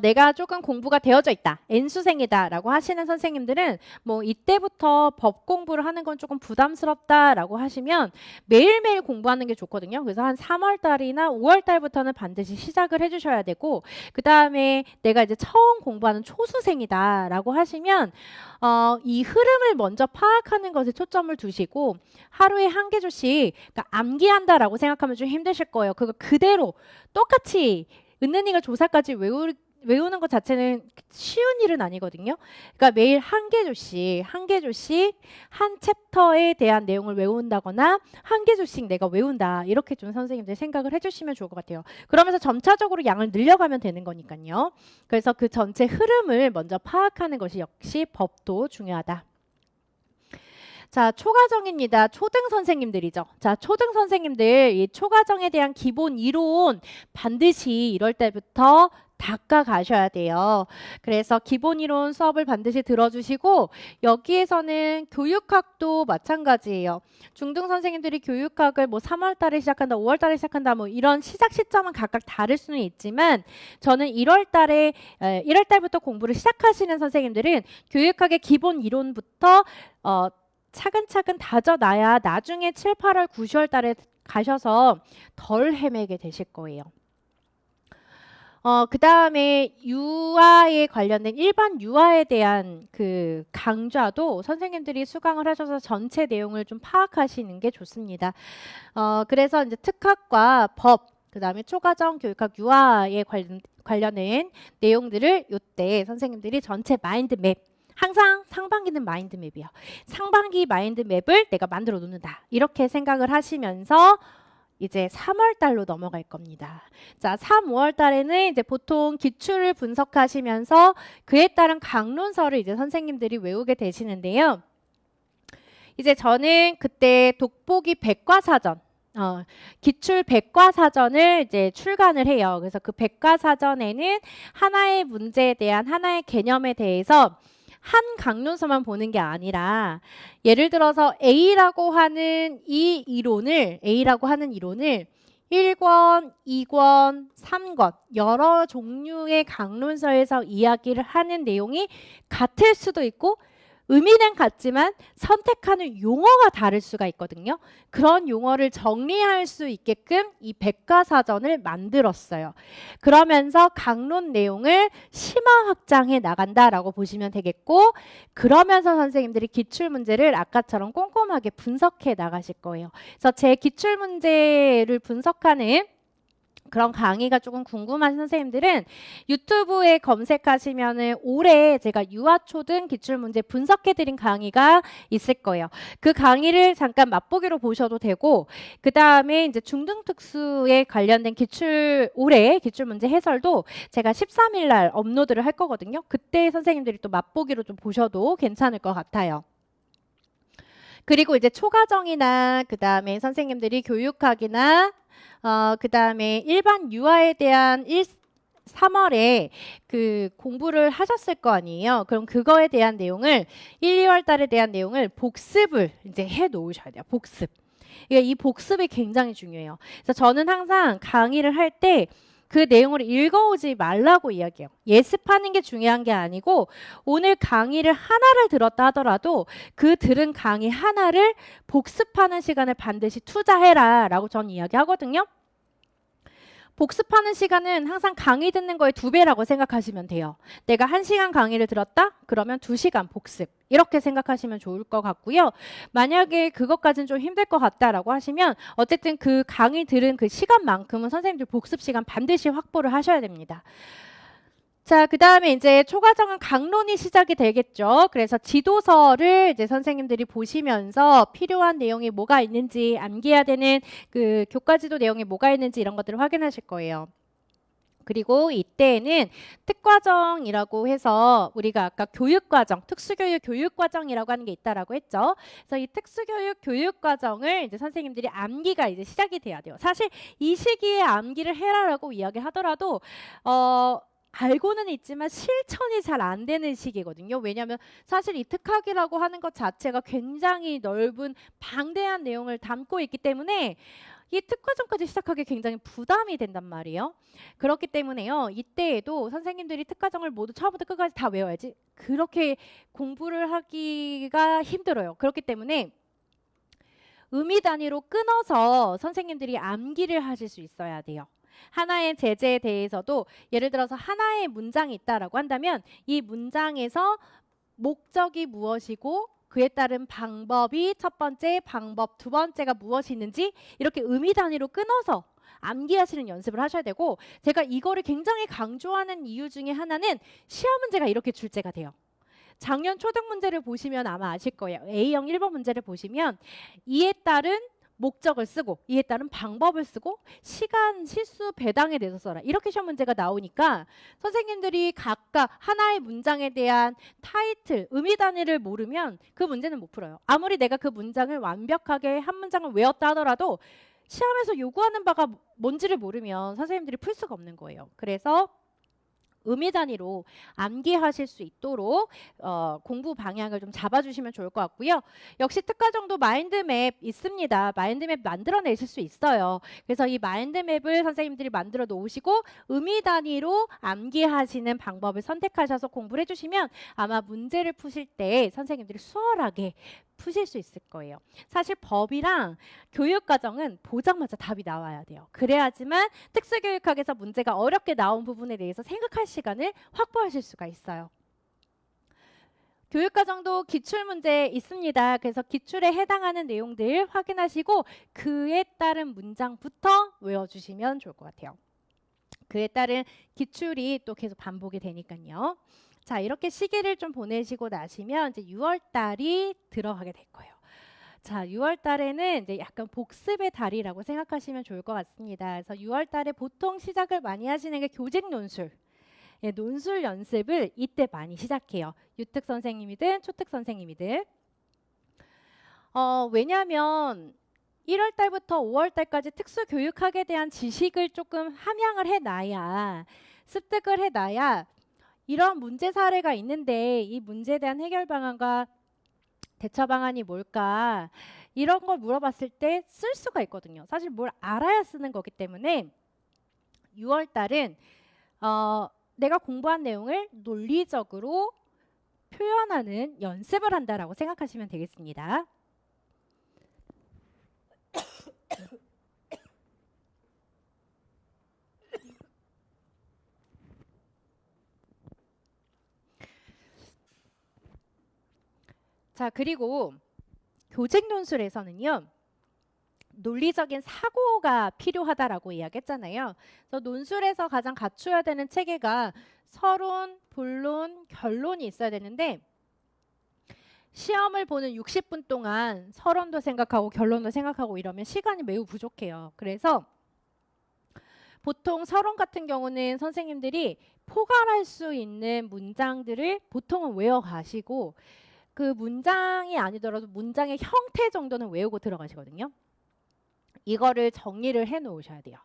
A: 내가 조금 공부가 되어져 있다. N수생이다 라고 하시는 선생님들은 뭐 이때부터 법 공부를 하는 건 조금 부담스럽다 라고 하시면 매일매일 공부하는 게 좋거든요. 그래서 한 3월 달이나 5월 달부터는 반드시 시작을 해주셔야 되고 그 다음에 내가 이제 처음 공부하는 초수생이다 라고 하시면 이 흐름을 먼저 파악하는 것에 초점을 두시고 하루에 한 개조씩 그러니까 암기한다라고 생각하면 좀 힘드실 거예요. 그거 그대로 똑같이 은는이가 조사까지 외우는 것 자체는 쉬운 일은 아니거든요. 그러니까 매일 한 개조씩 한 챕터에 대한 내용을 외운다거나 한 개조씩 내가 외운다. 이렇게 좀 선생님들 생각을 해주시면 좋을 것 같아요. 그러면서 점차적으로 양을 늘려가면 되는 거니까요. 그래서 그 전체 흐름을 먼저 파악하는 것이 역시 법도 중요하다. 자, 초과정입니다. 초등 선생님들이죠. 자, 초등 선생님들 이 초과정에 대한 기본 이론 반드시 이럴 때부터 닦아 가셔야 돼요. 그래서 기본 이론 수업을 반드시 들어주시고 여기에서는 교육학도 마찬가지예요. 중등 선생님들이 교육학을 뭐 3월 달에 시작한다, 5월 달에 시작한다 뭐 이런 시작 시점은 각각 다를 수는 있지만 저는 1월 달부터 공부를 시작하시는 선생님들은 교육학의 기본 이론부터 차근차근 다져놔야 나중에 7, 8월, 9, 10월 달에 가셔서 덜 헤매게 되실 거예요. 그 다음에 유아에 관련된 일반 유아에 대한 그 강좌도 선생님들이 수강을 하셔서 전체 내용을 좀 파악하시는 게 좋습니다. 그래서 이제 특학과 법, 그 다음에 초과정 교육학 유아에 관련된 내용들을 이때 선생님들이 전체 마인드맵 항상 상반기는 마인드맵이요. 상반기 마인드맵을 내가 만들어 놓는다. 이렇게 생각을 하시면서 이제 3월 달로 넘어갈 겁니다. 자, 3, 5월 달에는 이제 보통 기출을 분석하시면서 그에 따른 강론서를 이제 선생님들이 외우게 되시는데요. 이제 저는 그때 독보기 백과사전 기출 백과사전을 이제 출간을 해요. 그래서 그 백과사전에는 하나의 문제에 대한 하나의 개념에 대해서 한 강론서만 보는 게 아니라 예를 들어서 A라고 하는 이론을 1권, 2권, 3권 여러 종류의 강론서에서 이야기를 하는 내용이 같을 수도 있고 의미는 같지만 선택하는 용어가 다를 수가 있거든요. 그런 용어를 정리할 수 있게끔 이 백과사전을 만들었어요. 그러면서 강론 내용을 심화 확장해 나간다라고 보시면 되겠고, 그러면서 선생님들이 기출문제를 아까처럼 꼼꼼하게 분석해 나가실 거예요. 그래서 제 기출문제를 분석하는 그런 강의가 조금 궁금한 선생님들은 유튜브에 검색하시면은 올해 제가 유아초등 기출문제 분석해드린 강의가 있을 거예요. 그 강의를 잠깐 맛보기로 보셔도 되고, 그 다음에 이제 중등특수에 관련된 올해 기출문제 해설도 제가 13일 날 업로드를 할 거거든요. 그때 선생님들이 또 맛보기로 좀 보셔도 괜찮을 것 같아요. 그리고 이제 초과정이나 그 다음에 선생님들이 교육학이나 그 다음에 일반 유아에 대한 3월에 그 공부를 하셨을 거 아니에요. 그럼 그거에 대한 내용을 1, 2월 달에 대한 내용을 복습을 이제 해 놓으셔야 돼요. 복습. 이 복습이 굉장히 중요해요. 그래서 저는 항상 강의를 할 때 그 내용을 읽어오지 말라고 이야기해요. 예습하는 게 중요한 게 아니고 오늘 강의를 하나를 들었다 하더라도 그 들은 강의 하나를 복습하는 시간을 반드시 투자해라 라고 저는 이야기하거든요. 복습하는 시간은 항상 강의 듣는 거의 2배라고 생각하시면 돼요. 내가 1시간 강의를 들었다? 그러면 2시간 복습. 이렇게 생각하시면 좋을 것 같고요. 만약에 그것까지는 좀 힘들 것 같다라고 하시면 어쨌든 그 강의 들은 그 시간만큼은 선생님들 복습 시간 반드시 확보를 하셔야 됩니다. 자, 그 다음에 이제 초과정은 강론이 시작이 되겠죠. 그래서 지도서를 이제 선생님들이 보시면서 필요한 내용이 뭐가 있는지, 암기해야 되는 그 교과지도 내용이 뭐가 있는지 이런 것들을 확인하실 거예요. 그리고 이때에는 특과정이라고 해서 우리가 아까 교육과정, 특수교육 교육과정이라고 하는 게 있다라고 했죠. 그래서 이 특수교육 교육과정을 이제 선생님들이 암기가 이제 시작이 돼야 돼요. 사실 이 시기에 암기를 해라라고 이야기하더라도 알고는 있지만 실천이 잘 안 되는 시기거든요. 왜냐하면 사실 이 특학이라고 하는 것 자체가 굉장히 넓은 방대한 내용을 담고 있기 때문에 이 특과정까지 시작하기 굉장히 부담이 된단 말이에요. 그렇기 때문에요. 이때에도 선생님들이 특과정을 모두 처음부터 끝까지 다 외워야지. 그렇게 공부를 하기가 힘들어요. 그렇기 때문에 의미 단위로 끊어서 선생님들이 암기를 하실 수 있어야 돼요. 하나의 제재에 대해서도 예를 들어서 하나의 문장이 있다라고 한다면 이 문장에서 목적이 무엇이고 그에 따른 방법이 첫 번째, 방법 두 번째가 무엇이 있는지 이렇게 의미 단위로 끊어서 암기하시는 연습을 하셔야 되고, 제가 이거를 굉장히 강조하는 이유 중에 하나는 시험 문제가 이렇게 출제가 돼요. 작년 초등 문제를 보시면 아마 아실 거예요. A형 1번 문제를 보시면 이에 따른 목적을 쓰고 이에 따른 방법을 쓰고 시간, 실수, 배당에 대해서 써라. 이렇게 시험 문제가 나오니까 선생님들이 각각 하나의 문장에 대한 타이틀, 의미 단위를 모르면 그 문제는 못 풀어요. 아무리 내가 그 문장을 완벽하게 한 문장을 외웠다 하더라도 시험에서 요구하는 바가 뭔지를 모르면 선생님들이 풀 수가 없는 거예요. 그래서 의미 단위로 암기하실 수 있도록 공부 방향을 좀 잡아주시면 좋을 것 같고요. 역시 특과정도 마인드맵 있습니다. 마인드맵 만들어내실 수 있어요. 그래서 이 마인드맵을 선생님들이 만들어 놓으시고 의미 단위로 암기하시는 방법을 선택하셔서 공부를 해주시면 아마 문제를 푸실 때 선생님들이 수월하게 푸실 수 있을 거예요. 사실 법이랑 교육과정은 보자마자 답이 나와야 돼요. 그래야지만 특수교육학에서 문제가 어렵게 나온 부분에 대해서 생각할 시간을 확보하실 수가 있어요. 교육과정도 기출문제 있습니다. 그래서 기출에 해당하는 내용들 확인하시고 그에 따른 문장부터 외워주시면 좋을 것 같아요. 그에 따른 기출이 또 계속 반복이 되니까요. 자, 이렇게 시기를 좀 보내시고 나시면 이제 6월 달이 들어가게 될 거예요. 자, 6월 달에는 이제 약간 복습의 달이라고 생각하시면 좋을 것 같습니다. 그래서 6월 달에 보통 시작을 많이 하시는 게 교직 논술. 예, 논술 연습을 이때 많이 시작해요. 유특 선생님이든 초특 선생님이든. 왜냐하면 1월 달부터 5월 달까지 특수교육학에 대한 지식을 조금 함양을 해놔야, 습득을 해놔야 이런 문제 사례가 있는데 이 문제에 대한 해결 방안과 대처 방안이 뭘까? 이런 걸 물어봤을 때 쓸 수가 있거든요. 사실 뭘 알아야 쓰는 거기 때문에 6월 달은 내가 공부한 내용을 논리적으로 표현하는 연습을 한다라고 생각하시면 되겠습니다. 자, 그리고 교직 논술에서는요. 논리적인 사고가 필요하다라고 이야기했잖아요. 그래서 논술에서 가장 갖춰야 되는 체계가 서론, 본론, 결론이 있어야 되는데 시험을 보는 60분 동안 서론도 생각하고 결론도 생각하고 이러면 시간이 매우 부족해요. 그래서 보통 서론 같은 경우는 선생님들이 포괄할 수 있는 문장들을 보통은 외워가시고 그 문장이 아니더라도 문장의 형태 정도는 외우고 들어가시거든요. 이거를 정리를 해 놓으셔야 돼요.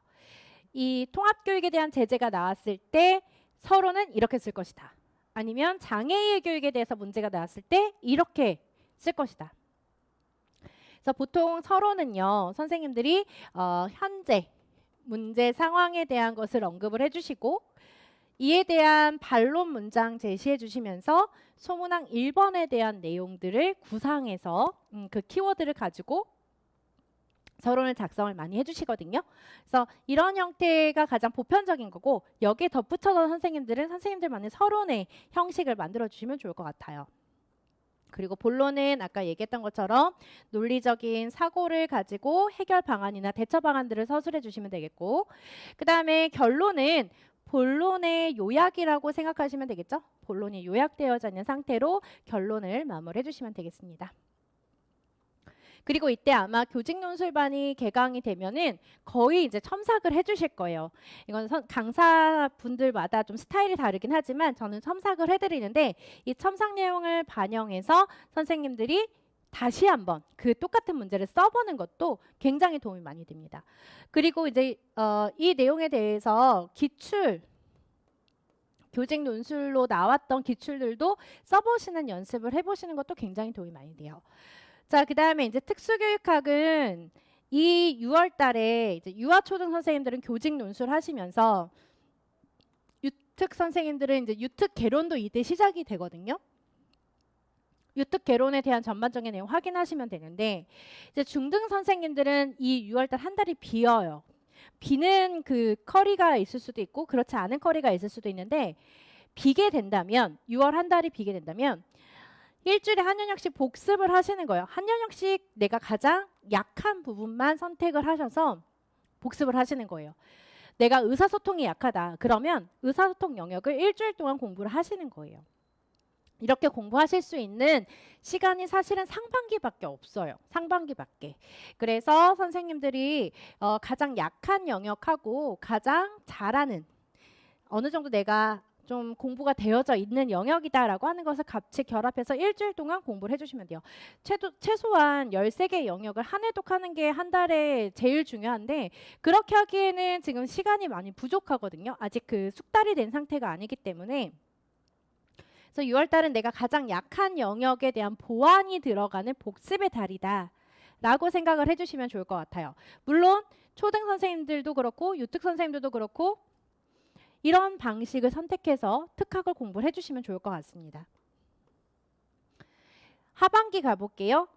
A: 이 통합교육에 대한 제재가 나왔을 때 서론은 이렇게 쓸 것이다. 아니면 장애인의 교육에 대해서 문제가 나왔을 때 이렇게 쓸 것이다. 그래서 보통 서론은요. 선생님들이 현재 문제 상황에 대한 것을 언급을 해주시고 이에 대한 반론 문장 제시해 주시면서 소문항 1번에 대한 내용들을 구상해서 그 키워드를 가지고 서론을 작성을 많이 해주시거든요. 그래서 이런 형태가 가장 보편적인 거고 여기에 덧붙여서 선생님들은 선생님들만의 서론의 형식을 만들어 주시면 좋을 것 같아요. 그리고 본론은 아까 얘기했던 것처럼 논리적인 사고를 가지고 해결 방안이나 대처 방안들을 서술해 주시면 되겠고 그 다음에 결론은 본론의 요약이라고 생각하시면 되겠죠. 본론이 요약되어져 있는 상태로 결론을 마무리해 주시면 되겠습니다. 그리고 이때 아마 교직 논술반이 개강이 되면은 거의 이제 첨삭을 해주실 거예요. 이건 강사분들마다 좀 스타일이 다르긴 하지만 저는 첨삭을 해드리는데 이 첨삭 내용을 반영해서 선생님들이 다시 한번 그 똑같은 문제를 써보는 것도 굉장히 도움이 많이 됩니다. 그리고 이제 이 내용에 대해서 기출 교직 논술로 나왔던 기출들도 써보시는 연습을 해보시는 것도 굉장히 도움이 많이 돼요. 자, 그 다음에 이제 특수교육학은 이 6월 달에 이제 유아초등 선생님들은 교직 논술 하시면서 유특 선생님들은 이제 유특 개론도 이때 시작이 되거든요. 유특 개론에 대한 전반적인 내용 확인하시면 되는데 이제 중등 선생님들은 이 6월 달 한 달이 비어요. 비는 그 커리가 있을 수도 있고 그렇지 않은 커리가 있을 수도 있는데 비게 된다면 6월 한 달이 비게 된다면 일주일에 한 영역씩 복습을 하시는 거예요. 한 영역씩 내가 가장 약한 부분만 선택을 하셔서 복습을 하시는 거예요. 내가 의사소통이 약하다. 그러면 의사소통 영역을 일주일 동안 공부를 하시는 거예요. 이렇게 공부하실 수 있는 시간이 사실은 상반기밖에 없어요. 상반기밖에. 그래서 선생님들이 가장 약한 영역하고 가장 잘하는 어느 정도 내가 좀 공부가 되어져 있는 영역이다라고 하는 것을 같이 결합해서 일주일 동안 공부를 해주시면 돼요. 최소한 13개 영역을 한 회독하는 게 한 달에 제일 중요한데 그렇게 하기에는 지금 시간이 많이 부족하거든요. 아직 그 숙달이 된 상태가 아니기 때문에 그래서 6월 달은 내가 가장 약한 영역에 대한 보완이 들어가는 복습의 달이다 라고 생각을 해주시면 좋을 것 같아요. 물론 초등 선생님들도 그렇고 유특 선생님들도 그렇고 이런 방식을 선택해서 특학을 공부를 해주시면 좋을 것 같습니다. 하반기 가볼게요.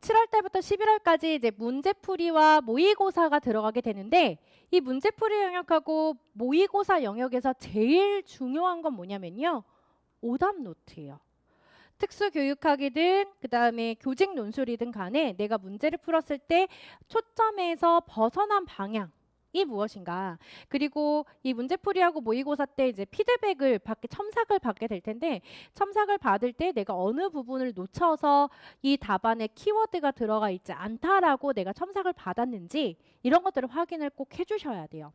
A: 7월 달부터 11월까지 이제 문제풀이와 모의고사가 들어가게 되는데 이 문제풀이 영역하고 모의고사 영역에서 제일 중요한 건 뭐냐면요. 오답 노트예요. 특수교육학이든 그다음에 교직 논술이든 간에 내가 문제를 풀었을 때 초점에서 벗어난 방향 이 무엇인가? 그리고 이 문제풀이하고 모의고사 때 이제 피드백을 첨삭을 받게 될 텐데 첨삭을 받을 때 내가 어느 부분을 놓쳐서 이 답안에 키워드가 들어가 있지 않다라고 내가 첨삭을 받았는지 이런 것들을 확인을 꼭 해주셔야 돼요.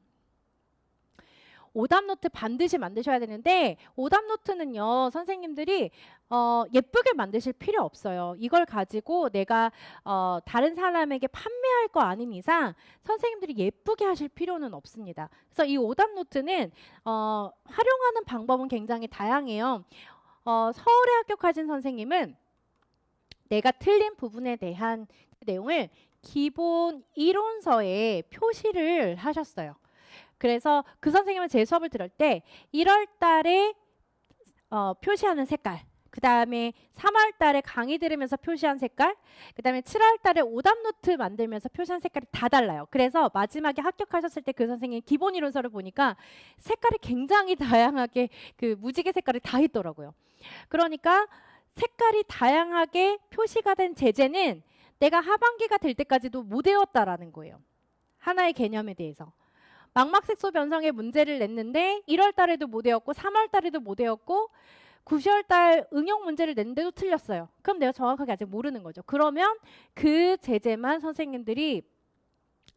A: 오답 노트 반드시 만드셔야 되는데 오답 노트는요 선생님들이 예쁘게 만드실 필요 없어요. 이걸 가지고 내가 다른 사람에게 판매할 거 아닌 이상 선생님들이 예쁘게 하실 필요는 없습니다. 그래서 이 오답 노트는 활용하는 방법은 굉장히 다양해요. 서울에 합격하신 선생님은 내가 틀린 부분에 대한 내용을 기본 이론서에 표시를 하셨어요. 그래서 그 선생님은 제 수업을 들을 때 1월 달에 표시하는 색깔, 그 다음에 3월 달에 강의 들으면서 표시한 색깔, 그 다음에 7월 달에 오답 노트 만들면서 표시한 색깔이 다 달라요. 그래서 마지막에 합격하셨을 때 그 선생님 기본 이론서를 보니까 색깔이 굉장히 다양하게 그 무지개 색깔이 다 있더라고요. 그러니까 색깔이 다양하게 표시가 된 제재는 내가 하반기가 될 때까지도 못 외웠다라는 거예요. 하나의 개념에 대해서. 망막색소 변성의 문제를 냈는데 1월 달에도 못 외웠고 3월 달에도 못 외웠고 9월 달 응용 문제를 냈는데도 틀렸어요. 그럼 내가 정확하게 아직 모르는 거죠. 그러면 그 제재만 선생님들이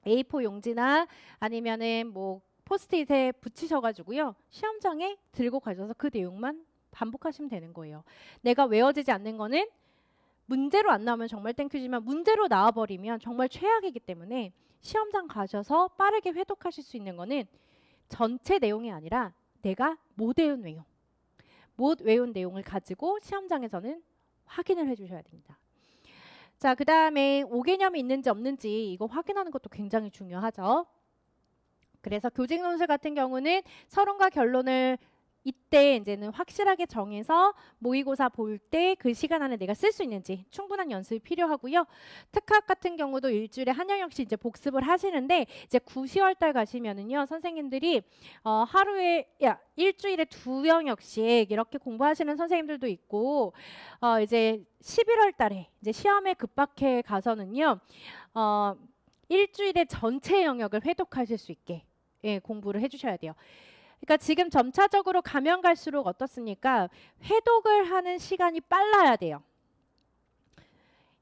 A: A4 용지나 아니면은 뭐 포스트잇에 붙이셔가지고요. 시험장에 들고 가셔서 그 내용만 반복하시면 되는 거예요. 내가 외워지지 않는 거는 문제로 안 나오면 정말 땡큐지만 문제로 나와버리면 정말 최악이기 때문에 시험장 가셔서 빠르게 회독하실 수 있는 거는 전체 내용이 아니라 내가 못 외운 내용, 못 외운 내용을 가지고 시험장에서는 확인을 해주셔야 됩니다. 자, 그 다음에 5개념이 있는지 없는지 이거 확인하는 것도 굉장히 중요하죠. 그래서 교직 논술 같은 경우는 서론과 결론을 이때 이제는 확실하게 정해서 모의고사 볼 때 그 시간 안에 내가 쓸 수 있는지 충분한 연습이 필요하고요. 특학 같은 경우도 일주일에 한 영역씩 이제 복습을 하시는데 이제 9, 10월 달 가시면은요 선생님들이 하루에 일주일에 2영역씩 이렇게 공부하시는 선생님들도 있고 이제 11월 달에 이제 시험에 급박해 가서는요 일주일에 전체 영역을 회독하실 수 있게 공부를 해주셔야 돼요. 그러니까 지금 점차적으로 가면 갈수록 어떻습니까? 회독을 하는 시간이 빨라야 돼요.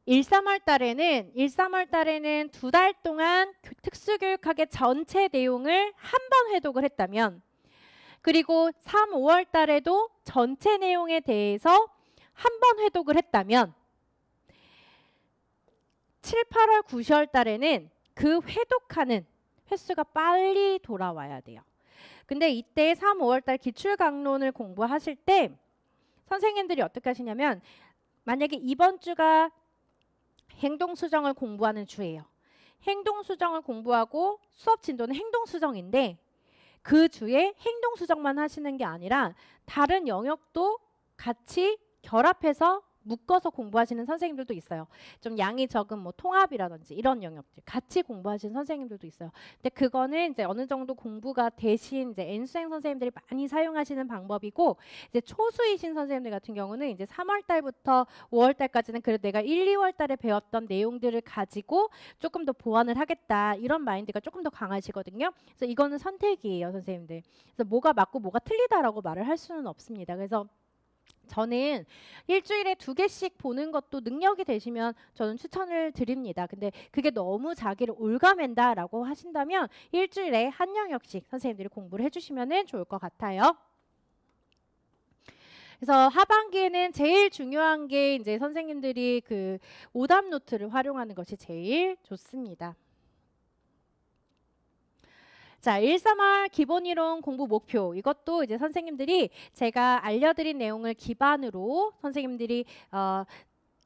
A: 1, 3월 달에는 2달 동안 특수교육학의 전체 내용을 한 번 회독을 했다면 그리고 3, 5월 달에도 전체 내용에 대해서 한 번 회독을 했다면 7, 8월, 9월 달에는 그 회독하는 횟수가 빨리 돌아와야 돼요. 근데 이때 3, 5월 달 기출 강론을 공부하실 때 선생님들이 어떻게 하시냐면 만약에 이번 주가 행동 수정을 공부하는 주예요. 행동 수정을 공부하고 수업 진도는 행동 수정인데 그 주에 행동 수정만 하시는 게 아니라 다른 영역도 같이 결합해서 묶어서 공부하시는 선생님들도 있어요. 좀 양이 적은 뭐 통합이라든지 이런 영역들 같이 공부하시는 선생님들도 있어요. 근데 그거는 이제 어느 정도 공부가 대신 이제 N수행 선생님들이 많이 사용하시는 방법이고 이제 초수이신 선생님들 같은 경우는 이제 3월 달부터 5월 달까지는 그래도 내가 1, 2월 달에 배웠던 내용들을 가지고 조금 더 보완을 하겠다 이런 마인드가 조금 더 강하시거든요. 그래서 이거는 선택이에요, 선생님들. 그래서 뭐가 맞고 뭐가 틀리다라고 말을 할 수는 없습니다. 그래서 저는 일주일에 2개씩 보는 것도 능력이 되시면 저는 추천을 드립니다. 근데 그게 너무 자기를 올가맨다라고 하신다면 일주일에 한 영역씩 선생님들이 공부를 해주시면 좋을 것 같아요. 그래서 하반기에는 제일 중요한 게 이제 선생님들이 그 오답 노트를 활용하는 것이 제일 좋습니다. 자, 1, 3월 기본이론 공부 목표 이것도 이제 선생님들이 제가 알려드린 내용을 기반으로 선생님들이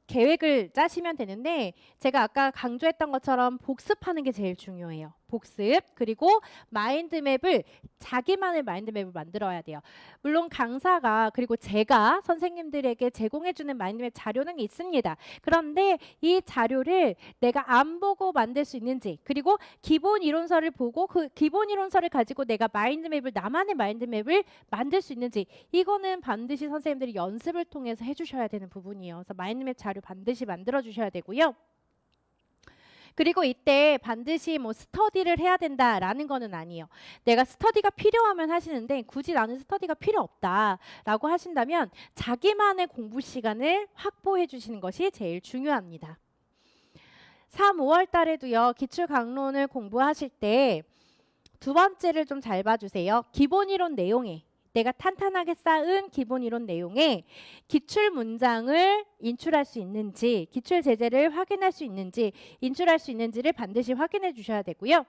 A: 계획을 짜시면 되는데 제가 아까 강조했던 것처럼 복습하는 게 제일 중요해요. 복습 그리고 마인드맵을 자기만의 마인드맵을 만들어야 돼요. 물론 강사가 그리고 제가 선생님들에게 제공해주는 마인드맵 자료는 있습니다. 그런데 이 자료를 내가 안 보고 만들 수 있는지 그리고 기본 이론서를 보고 그 기본 이론서를 가지고 내가 마인드맵을 나만의 마인드맵을 만들 수 있는지 이거는 반드시 선생님들이 연습을 통해서 해주셔야 되는 부분이에요. 그래서 마인드맵 자료 반드시 만들어 주셔야 되고요. 그리고 이때 반드시 뭐 스터디를 해야 된다라는 거는 아니에요. 내가 스터디가 필요하면 하시는데 굳이 나는 스터디가 필요 없다라고 하신다면 자기만의 공부 시간을 확보해 주시는 것이 제일 중요합니다. 3, 5월 달에도요. 기출 강론을 공부하실 때 두 번째를 좀 잘 봐주세요. 기본 이론 내용에 내가 탄탄하게 쌓은 기본 이론 내용에 기출 문장을 인출할 수 있는지, 기출 제재를 확인할 수 있는지, 인출할 수 있는지를 반드시 확인해 주셔야 되고요.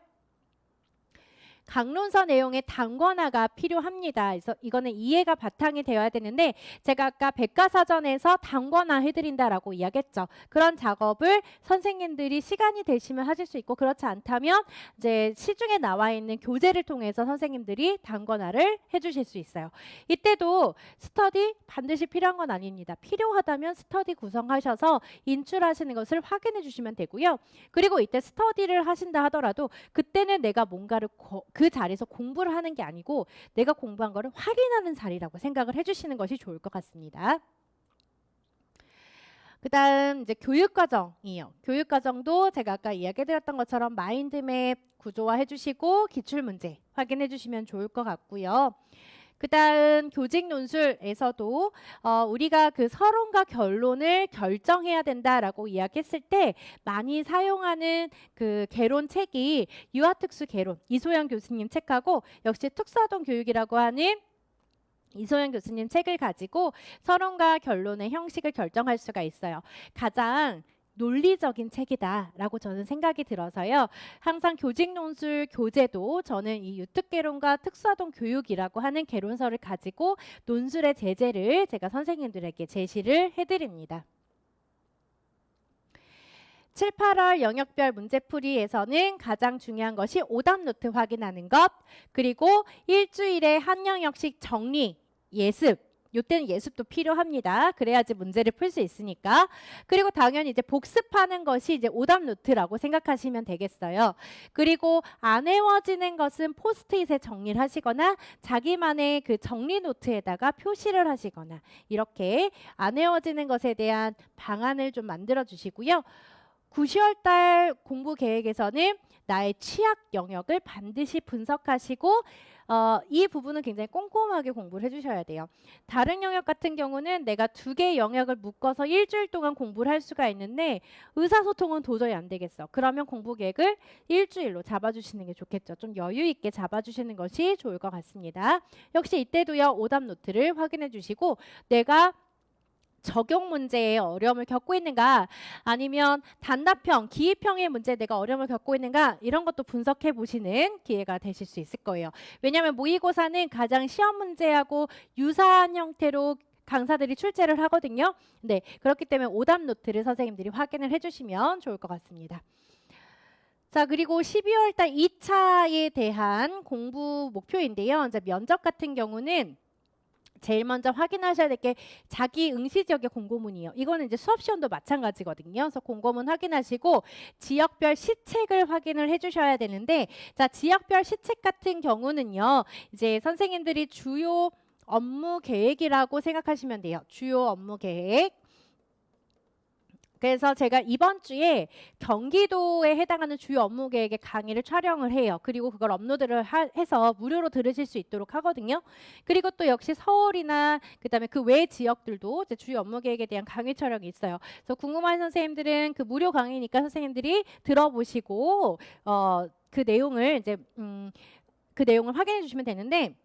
A: 강론서 내용의 단권화가 필요합니다. 그래서 이거는 이해가 바탕이 되어야 되는데 제가 아까 백과사전에서 단권화 해드린다라고 이야기했죠. 그런 작업을 선생님들이 시간이 되시면 하실 수 있고 그렇지 않다면 이제 시중에 나와 있는 교재를 통해서 선생님들이 단권화를 해주실 수 있어요. 이때도 스터디 반드시 필요한 건 아닙니다. 필요하다면 스터디 구성하셔서 인출하시는 것을 확인해 주시면 되고요. 그리고 이때 스터디를 하신다 하더라도 그때는 내가 뭔가를 그 자리에서 공부를 하는 게 아니고 내가 공부한 거를 확인하는 자리라고 생각을 해주시는 것이 좋을 것 같습니다. 그 다음 이제 교육과정이에요. 교육과정도 제가 아까 이야기해드렸던 것처럼 마인드맵 구조화 해주시고 기출문제 확인해 주시면 좋을 것 같고요. 그 다음 교직 논술에서도 우리가 그 서론과 결론을 결정해야 된다라고 이야기했을 때 많이 사용하는 그 개론 책이 유아특수 개론 이소영 교수님 책하고 역시 특수아동 교육이라고 하는 이소영 교수님 책을 가지고 서론과 결론의 형식을 결정할 수가 있어요. 가장 논리적인 책이다라고 저는 생각이 들어서요. 항상 교직논술 교재도 저는 이 유특개론과 특수아동 교육이라고 하는 개론서를 가지고 논술의 제재를 제가 선생님들에게 제시를 해드립니다. 7, 8월 영역별 문제풀이에서는 가장 중요한 것이 오답 노트 확인하는 것, 그리고 일주일에 한 영역씩 정리, 예습, 이때는 예습도 필요합니다. 그래야지 문제를 풀 수 있으니까. 그리고 당연히 이제 복습하는 것이 이제 오답 노트라고 생각하시면 되겠어요. 그리고 안 외워지는 것은 포스트잇에 정리를 하시거나 자기만의 그 정리 노트에다가 표시를 하시거나 이렇게 안 외워지는 것에 대한 방안을 좀 만들어 주시고요. 9, 10월 달 공부 계획에서는 나의 취약 영역을 반드시 분석하시고 이 부분은 굉장히 꼼꼼하게 공부를 해주셔야 돼요. 다른 영역 같은 경우는 내가 2개의 영역을 묶어서 일주일 동안 공부를 할 수가 있는데 의사소통은 도저히 안 되겠어. 그러면 공부 계획을 일주일로 잡아주시는 게 좋겠죠. 좀 여유 있게 잡아주시는 것이 좋을 것 같습니다. 역시 이때도요. 오답 노트를 확인해 주시고 내가 적용 문제에 어려움을 겪고 있는가 아니면 단답형, 기입형의 문제에 내가 어려움을 겪고 있는가 이런 것도 분석해 보시는 기회가 되실 수 있을 거예요. 왜냐하면 모의고사는 가장 시험 문제하고 유사한 형태로 강사들이 출제를 하거든요. 네, 그렇기 때문에 오답 노트를 선생님들이 확인을 해주시면 좋을 것 같습니다. 자, 그리고 12월 달 2차에 대한 공부 목표인데요. 이제 면접 같은 경우는 제일 먼저 확인하셔야 될 게 자기 응시 지역의 공고문이에요. 이거는 이제 수업 시험도 마찬가지거든요. 그래서 공고문 확인하시고 지역별 시책을 확인을 해주셔야 되는데, 자 지역별 시책 같은 경우는요, 이제 선생님들이 주요 업무 계획이라고 생각하시면 돼요. 주요 업무 계획. 그래서 제가 이번 주에 경기도에 해당하는 주요 업무 계획의 강의를 촬영을 해요. 그리고 그걸 업로드를 해서 무료로 들으실 수 있도록 하거든요. 그리고 또 역시 서울이나 그다음에 그 외 지역들도 이제 주요 업무 계획에 대한 강의 촬영이 있어요. 그래서 궁금한 선생님들은 그 무료 강의니까 선생님들이 들어보시고 그 내용을 이제 그 내용을 확인해 주시면 되는데,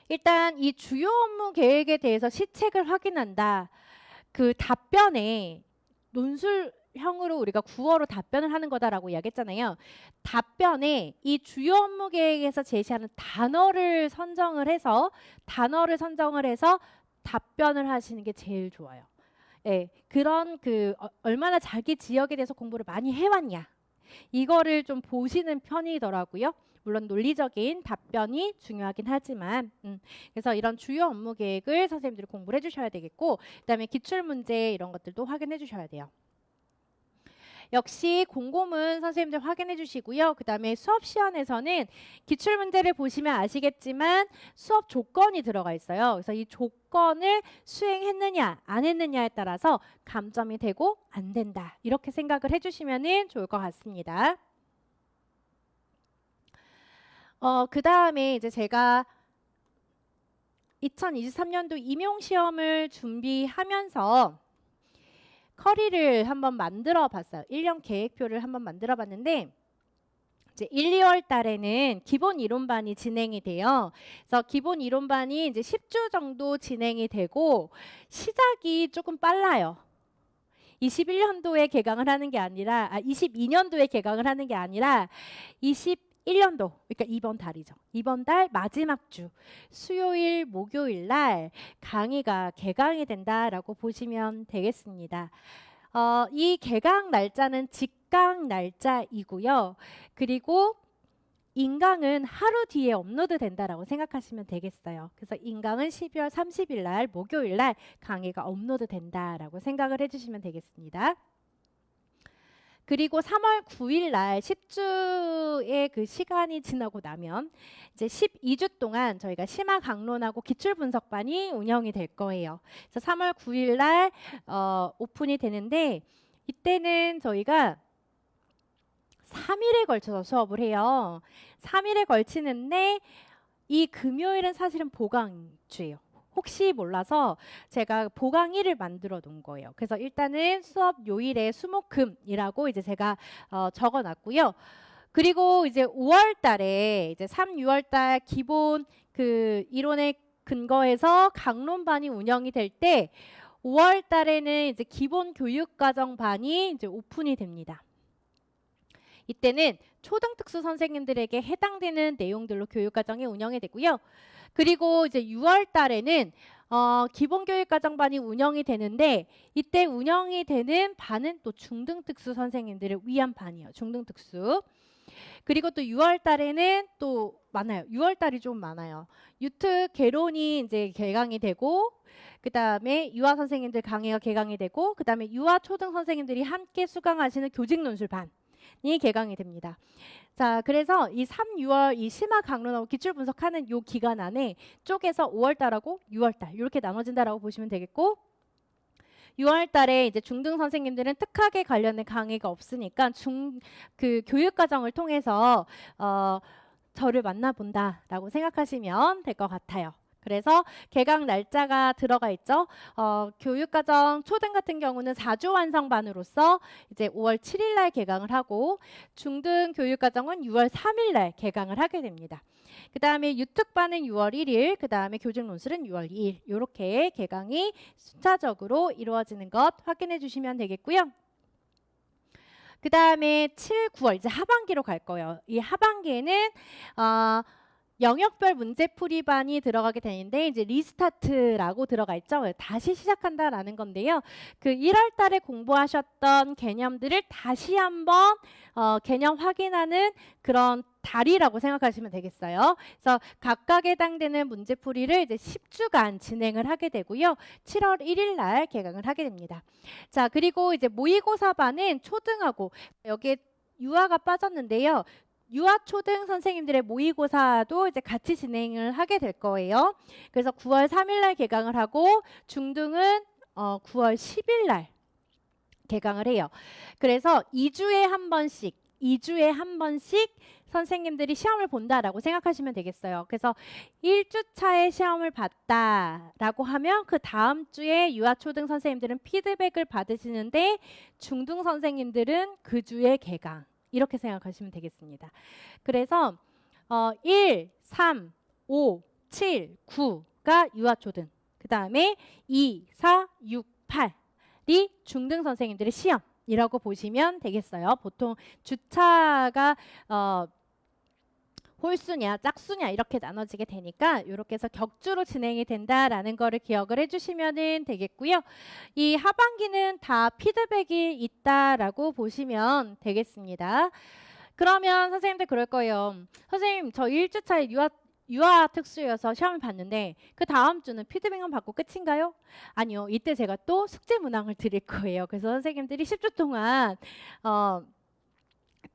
A: 일단 이 주요 업무 계획에 대해서 시책을 확인한다. 그 답변에 논술형으로 우리가 구어로 답변을 하는 거다라고 이야기했잖아요. 답변에 이 주요 업무 계획에서 제시하는 단어를 선정을 해서 답변을 하시는 게 제일 좋아요. 예, 그런 얼마나 자기 지역에 대해서 공부를 많이 해왔냐 이거를 좀 보시는 편이더라고요. 물론 논리적인 답변이 중요하긴 하지만 그래서 이런 주요 업무 계획을 선생님들이 공부를 해주셔야 되겠고, 그다음에 기출문제 이런 것들도 확인해 주셔야 돼요. 역시 공고문 선생님들 확인해 주시고요. 그 다음에 수업 시연에서는 기출문제를 보시면 아시겠지만 수업 조건이 들어가 있어요. 그래서 이 조건을 수행했느냐 안 했느냐에 따라서 감점이 되고 안 된다. 이렇게 생각을 해주시면 좋을 것 같습니다. 그 다음에 이제 제가 2023년도 임용시험을 준비하면서 커리를 한번 만들어 봤어요. 1년 계획표를 한번 만들어 봤는데, 이제 1, 2월 달에는 기본 이론반이 진행이 돼요. 그래서 기본 이론반이 이제 10주 정도 진행이 되고 시작이 조금 빨라요. 21년도에 개강을 하는 게 아니라 22년도에 개강을 하는 게 아니라 21년도 그러니까 이번 달이죠. 이번 달 마지막 주 수요일 목요일 날 강의가 개강이 된다라고 보시면 되겠습니다. 이 개강 날짜는 직강 날짜이고요. 그리고 인강은 하루 뒤에 업로드 된다라고 생각하시면 되겠어요. 그래서 인강은 12월 30일 날 목요일 날 강의가 업로드 된다라고 생각을 해주시면 되겠습니다. 그리고 3월 9일 날 10주의 그 시간이 지나고 나면 이제 12주 동안 저희가 심화 강론하고 기출 분석반이 운영이 될 거예요. 그래서 3월 9일 날 오픈이 되는데 이때는 저희가 3일에 걸쳐서 수업을 해요. 3일에 걸치는데 이 금요일은 사실은 보강주예요. 혹시 몰라서 제가 보강일을 만들어 놓은 거예요. 그래서 일단은 수업 요일에 수목금이라고 이제 제가 적어 놨고요. 그리고 이제 5월 달에 이제 3, 6월 달 기본 그 이론에 근거해서 강론반이 운영이 될 때 5월 달에는 이제 기본 교육과정반이 이제 오픈이 됩니다. 이때는 초등특수 선생님들에게 해당되는 내용들로 교육과정이 운영이 되고요. 그리고 이제 6월 달에는 기본교육과정반이 운영이 되는데 이때 운영이 되는 반은 또 중등특수 선생님들을 위한 반이에요. 중등특수. 그리고 또 6월 달에는 또 많아요. 6월 달이 좀 많아요. 유특 개론이 이제 개강이 되고 그 다음에 유아 선생님들 강의가 개강이 되고 그 다음에 유아 초등 선생님들이 함께 수강하시는 교직 논술반 이 개강이 됩니다. 자, 그래서 이 3, 6월 이 심화 강론하고 기출 분석하는 요 기간 안에 쪼개서 5월 달하고 6월 달 이렇게 나눠진다라고 보시면 되겠고 6월 달에 이제 중등 선생님들은 특학에 관련된 강의가 없으니까 그 교육 과정을 통해서 저를 만나본다라고 생각하시면 될 것 같아요. 그래서 개강 날짜가 들어가 있죠. 교육과정 초등 같은 경우는 4주 완성반으로서 이제 5월 7일 날 개강을 하고 중등 교육과정은 6월 3일 날 개강을 하게 됩니다. 그 다음에 유특반은 6월 1일, 그 다음에 교직논술은 6월 2일 이렇게 개강이 순차적으로 이루어지는 것 확인해 주시면 되겠고요. 그 다음에 7, 9월 이제 하반기로 갈 거예요. 이 하반기에는 영역별 문제풀이반이 들어가게 되는데 이제 리스타트라고 들어가 있죠. 다시 시작한다라는 건데요. 그 1월 달에 공부하셨던 개념들을 다시 한번 개념 확인하는 그런 달이라고 생각하시면 되겠어요. 그래서 각각에 해당되는 문제풀이를 이제 10주간 진행을 하게 되고요. 7월 1일 날 개강을 하게 됩니다. 자, 그리고 이제 모의고사반은 초등하고 여기에 유아가 빠졌는데요. 유아 초등 선생님들의 모의고사도 이제 같이 진행을 하게 될 거예요. 그래서 9월 3일 날 개강을 하고 중등은 9월 10일 날 개강을 해요. 그래서 2주에 한 번씩 선생님들이 시험을 본다라고 생각하시면 되겠어요. 그래서 1주차에 시험을 봤다라고 하면 그 다음 주에 유아 초등 선생님들은 피드백을 받으시는데 중등 선생님들은 그 주에 개강. 이렇게 생각하시면 되겠습니다. 그래서 1, 3, 5, 7, 9가 유아초등 그 다음에 2, 4, 6, 8이 중등 선생님들의 시험이라고 보시면 되겠어요. 보통 주차가 홀수냐 짝수냐 이렇게 나눠지게 되니까 이렇게 해서 격주로 진행이 된다라는 거를 기억을 해주시면 되겠고요. 이 하반기는 다 피드백이 있다라고 보시면 되겠습니다. 그러면 선생님들 그럴 거예요. 선생님 저 1주차에 유아 특수여서 시험을 봤는데 그 다음 주는 피드백만 받고 끝인가요? 아니요. 이때 제가 또 숙제 문항을 드릴 거예요. 그래서 선생님들이 10주 동안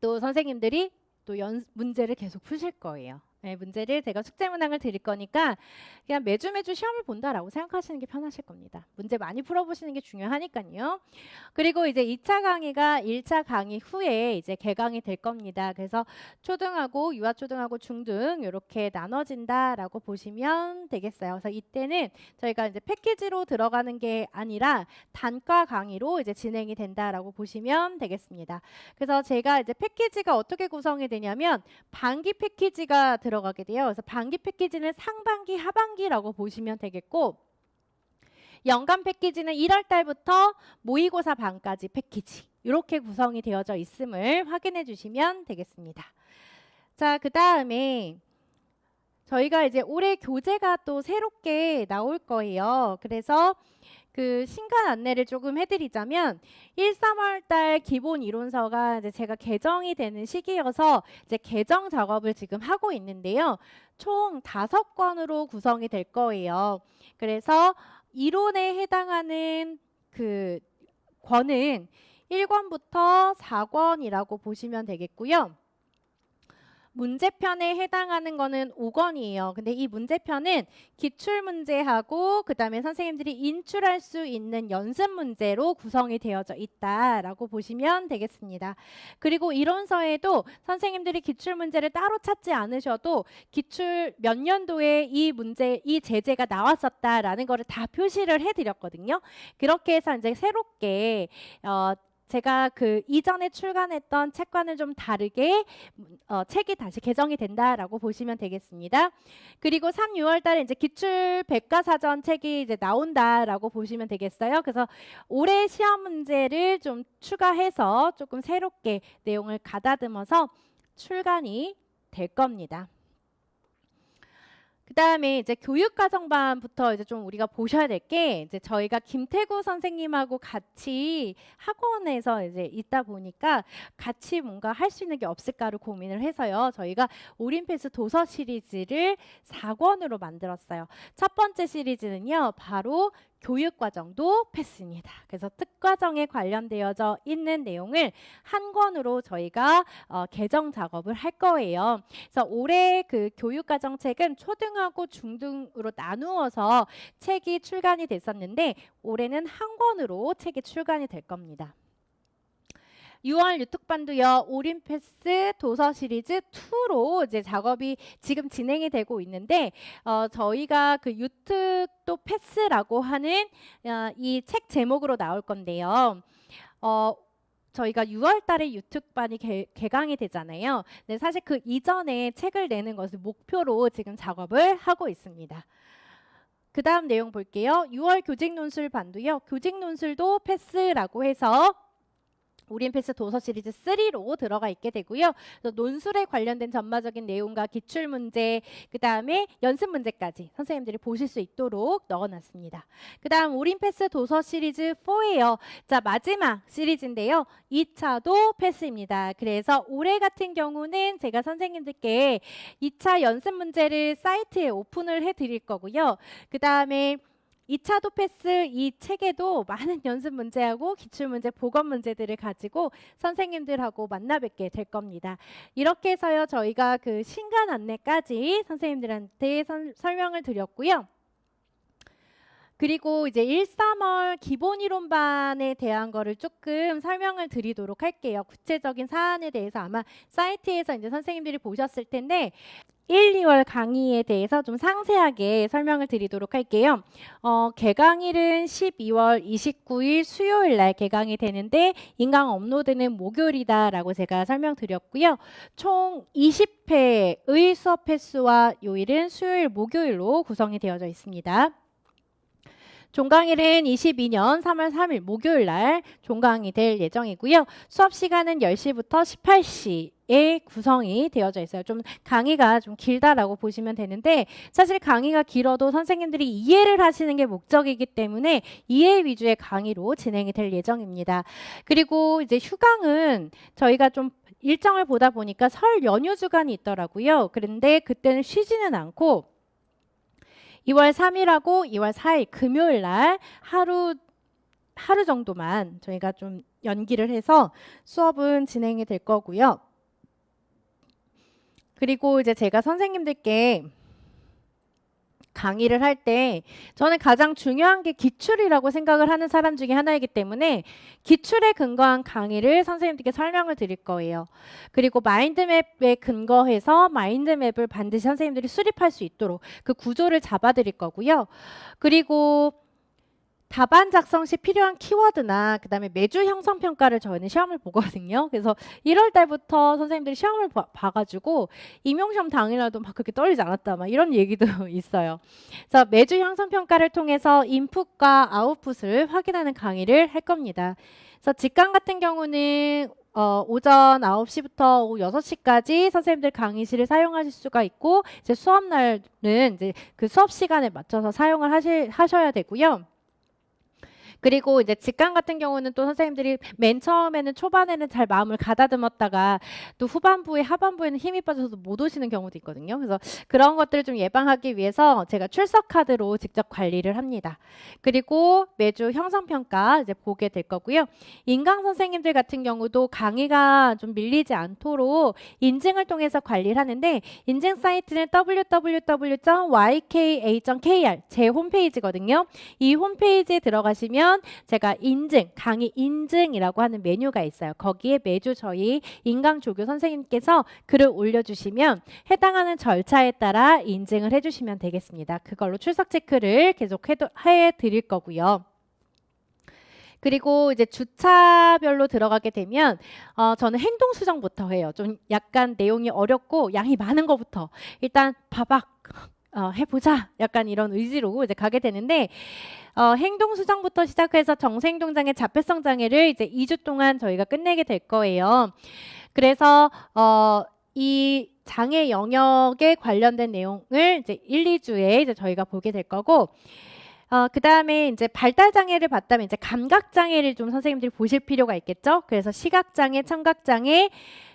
A: 또 선생님들이 또 문제를 계속 푸실 거예요. 네, 문제를 제가 숙제 문항을 드릴 거니까 그냥 매주 시험을 본다라고 생각하시는 게 편하실 겁니다. 문제 많이 풀어보시는 게 중요하니까요. 그리고 이제 2차 강의가 1차 강의 후에 이제 개강이 될 겁니다. 그래서 초등하고 유아초등하고 중등 이렇게 나눠진다라고 보시면 되겠어요. 그래서 이때는 저희가 이제 패키지로 들어가는 게 아니라 단과 강의로 이제 진행이 된다라고 보시면 되겠습니다. 그래서 제가 이제 패키지가 어떻게 구성이 되냐면 반기 패키지가 들어가게 돼요. 그래서 반기 패키지는 상반기, 하반기라고 보시면 되겠고 연간 패키지는 1월 달부터 모의고사 반까지 패키지 이렇게 구성이 되어져 있음을 확인해 주시면 되겠습니다. 자, 그 다음에 저희가 이제 올해 교재가 또 새롭게 나올 거예요. 그래서 그 신간 안내를 조금 해드리자면 1, 3월 달 기본 이론서가 이제 제가 개정이 되는 시기여서 이제 개정 작업을 지금 하고 있는데요. 총 5권으로 구성이 될 거예요. 그래서 이론에 해당하는 그 권은 1권부터 4권이라고 보시면 되겠고요. 문제편에 해당하는 거는 5권이에요. 근데 이 문제편은 기출문제하고 그 다음에 선생님들이 인출할 수 있는 연습 문제로 구성이 되어져 있다라고 보시면 되겠습니다. 그리고 이론서에도 선생님들이 기출문제를 따로 찾지 않으셔도 기출 몇 년도에 이 문제, 이 제재가 나왔었다라는 거를 다 표시를 해드렸거든요. 그렇게 해서 이제 새롭게 제가 그 이전에 출간했던 책과는 좀 다르게 책이 다시 개정이 된다라고 보시면 되겠습니다. 그리고 3, 6월 달에 이제 기출 백과사전 책이 이제 나온다라고 보시면 되겠어요. 그래서 올해 시험 문제를 좀 추가해서 조금 새롭게 내용을 가다듬어서 출간이 될 겁니다. 그 다음에 이제 교육과정반부터 이제 좀 우리가 보셔야 될 게 이제 저희가 김태구 선생님하고 같이 학원에서 이제 있다 보니까 같이 뭔가 할 수 있는 게 없을까를 고민을 해서요. 저희가 오림패스 도서 시리즈를 4권으로 만들었어요. 첫 번째 시리즈는요. 바로 교육과정도 패스입니다. 그래서 특과정에 관련되어져 있는 내용을 한 권으로 저희가 개정 작업을 할 거예요. 그래서 올해 그 교육과정 책은 초등하고 중등으로 나누어서 책이 출간이 됐었는데 올해는 한 권으로 책이 출간이 될 겁니다. 6월 유특반도요. 오림패스 도서 시리즈 2로 이제 작업이 지금 진행이 되고 있는데 저희가 그 유특도 패스라고 하는 이 책 제목으로 나올 건데요. 저희가 6월 달에 유특반이 개강이 되잖아요. 근데 사실 그 이전에 책을 내는 것을 목표로 지금 작업을 하고 있습니다. 그 다음 내용 볼게요. 6월 교직 논술 반도요. 교직 논술도 패스라고 해서 오림패스 도서 시리즈 3로 들어가 있게 되고요. 논술에 관련된 전반적인 내용과 기출문제, 그 다음에 연습 문제까지 선생님들이 보실 수 있도록 넣어놨습니다. 그 다음 오림패스 도서 시리즈 4예요. 자, 마지막 시리즈인데요. 2차도 패스입니다. 그래서 올해 같은 경우는 제가 선생님들께 2차 연습 문제를 사이트에 오픈을 해드릴 거고요. 그 다음에 2차도 패스 이 책에도 많은 연습 문제하고 기출문제, 보건 문제들을 가지고 선생님들하고 만나 뵙게 될 겁니다. 이렇게 해서요. 저희가 그 신간 안내까지 선생님들한테 설명을 드렸고요. 그리고 이제 1, 3월 기본 이론반에 대한 거를 조금 설명을 드리도록 할게요. 구체적인 사안에 대해서 아마 사이트에서 이제 선생님들이 보셨을 텐데 1, 2월 강의에 대해서 좀 상세하게 설명을 드리도록 할게요. 개강일은 12월 29일 수요일 날 개강이 되는데 인강 업로드는 목요일이다라고 제가 설명드렸고요. 총 20회의 수업 횟수와 요일은 수요일, 목요일로 구성이 되어져 있습니다. 종강일은 22년 3월 3일 목요일 날 종강이 될 예정이고요. 수업 시간은 10시부터 18시에 구성이 되어져 있어요. 좀 강의가 좀 길다라고 보시면 되는데 사실 강의가 길어도 선생님들이 이해를 하시는 게 목적이기 때문에 이해 위주의 강의로 진행이 될 예정입니다. 그리고 이제 휴강은 저희가 좀 일정을 보다 보니까 설 연휴 주간이 있더라고요. 그런데 그때는 쉬지는 않고 2월 3일하고 2월 4일 금요일 날 하루 정도만 저희가 좀 연기를 해서 수업은 진행이 될 거고요. 그리고 이제 제가 선생님들께 강의를 할 때 저는 가장 중요한 게 기출이라고 생각을 하는 사람 중에 하나이기 때문에 기출에 근거한 강의를 선생님들께 설명을 드릴 거예요. 그리고 마인드맵에 근거해서 마인드맵을 반드시 선생님들이 수립할 수 있도록 그 구조를 잡아 드릴 거고요. 그리고 답안 작성 시 필요한 키워드나 그다음에 매주 형성 평가를 저희는 시험을 보거든요. 그래서 1월 달부터 선생님들이 시험을 봐가지고 임용시험 당일날도 막 그렇게 떨리지 않았다 막 이런 얘기도 있어요. 그래서 매주 형성 평가를 통해서 인풋과 아웃풋을 확인하는 강의를 할 겁니다. 그래서 직강 같은 경우는 오전 9시부터 오후 6시까지 선생님들 강의실을 사용하실 수가 있고 이제 수업 날은 이제 그 수업 시간에 맞춰서 사용을 하셔야 되고요. 그리고 이제 직강 같은 경우는 또 선생님들이 맨 처음에는 초반에는 잘 마음을 가다듬었다가 또 후반부에 하반부에는 힘이 빠져서 못 오시는 경우도 있거든요. 그래서 그런 것들을 좀 예방하기 위해서 제가 출석 카드로 직접 관리를 합니다. 그리고 매주 형성평가 이제 보게 될 거고요. 인강 선생님들 같은 경우도 강의가 좀 밀리지 않도록 인증을 통해서 관리를 하는데 인증 사이트는 www.yka.kr 제 홈페이지거든요. 이 홈페이지에 들어가시면 제가 인증, 강의 인증이라고 하는 메뉴가 있어요. 거기에 매주 저희 인강조교 선생님께서 글을 올려주시면 해당하는 절차에 따라 인증을 해주시면 되겠습니다. 그걸로 출석 체크를 계속 해드릴 거고요. 그리고 이제 주차별로 들어가게 되면 저는 행동 수정부터 해요. 좀 약간 내용이 어렵고 양이 많은 것부터 일단 바박 해보자 약간 이런 의지로 이제 가게 되는데 행동 수정부터 시작해서 정생동장애 자폐성 장애를 이제 2주 동안 저희가 끝내게 될 거예요. 그래서 이 장애 영역에 관련된 내용을 이제 1, 2주에 이제 저희가 보게 될 거고 그 다음에 이제 발달장애를 봤다면 이제 감각장애를 좀 선생님들이 보실 필요가 있겠죠. 그래서 시각장애, 청각장애,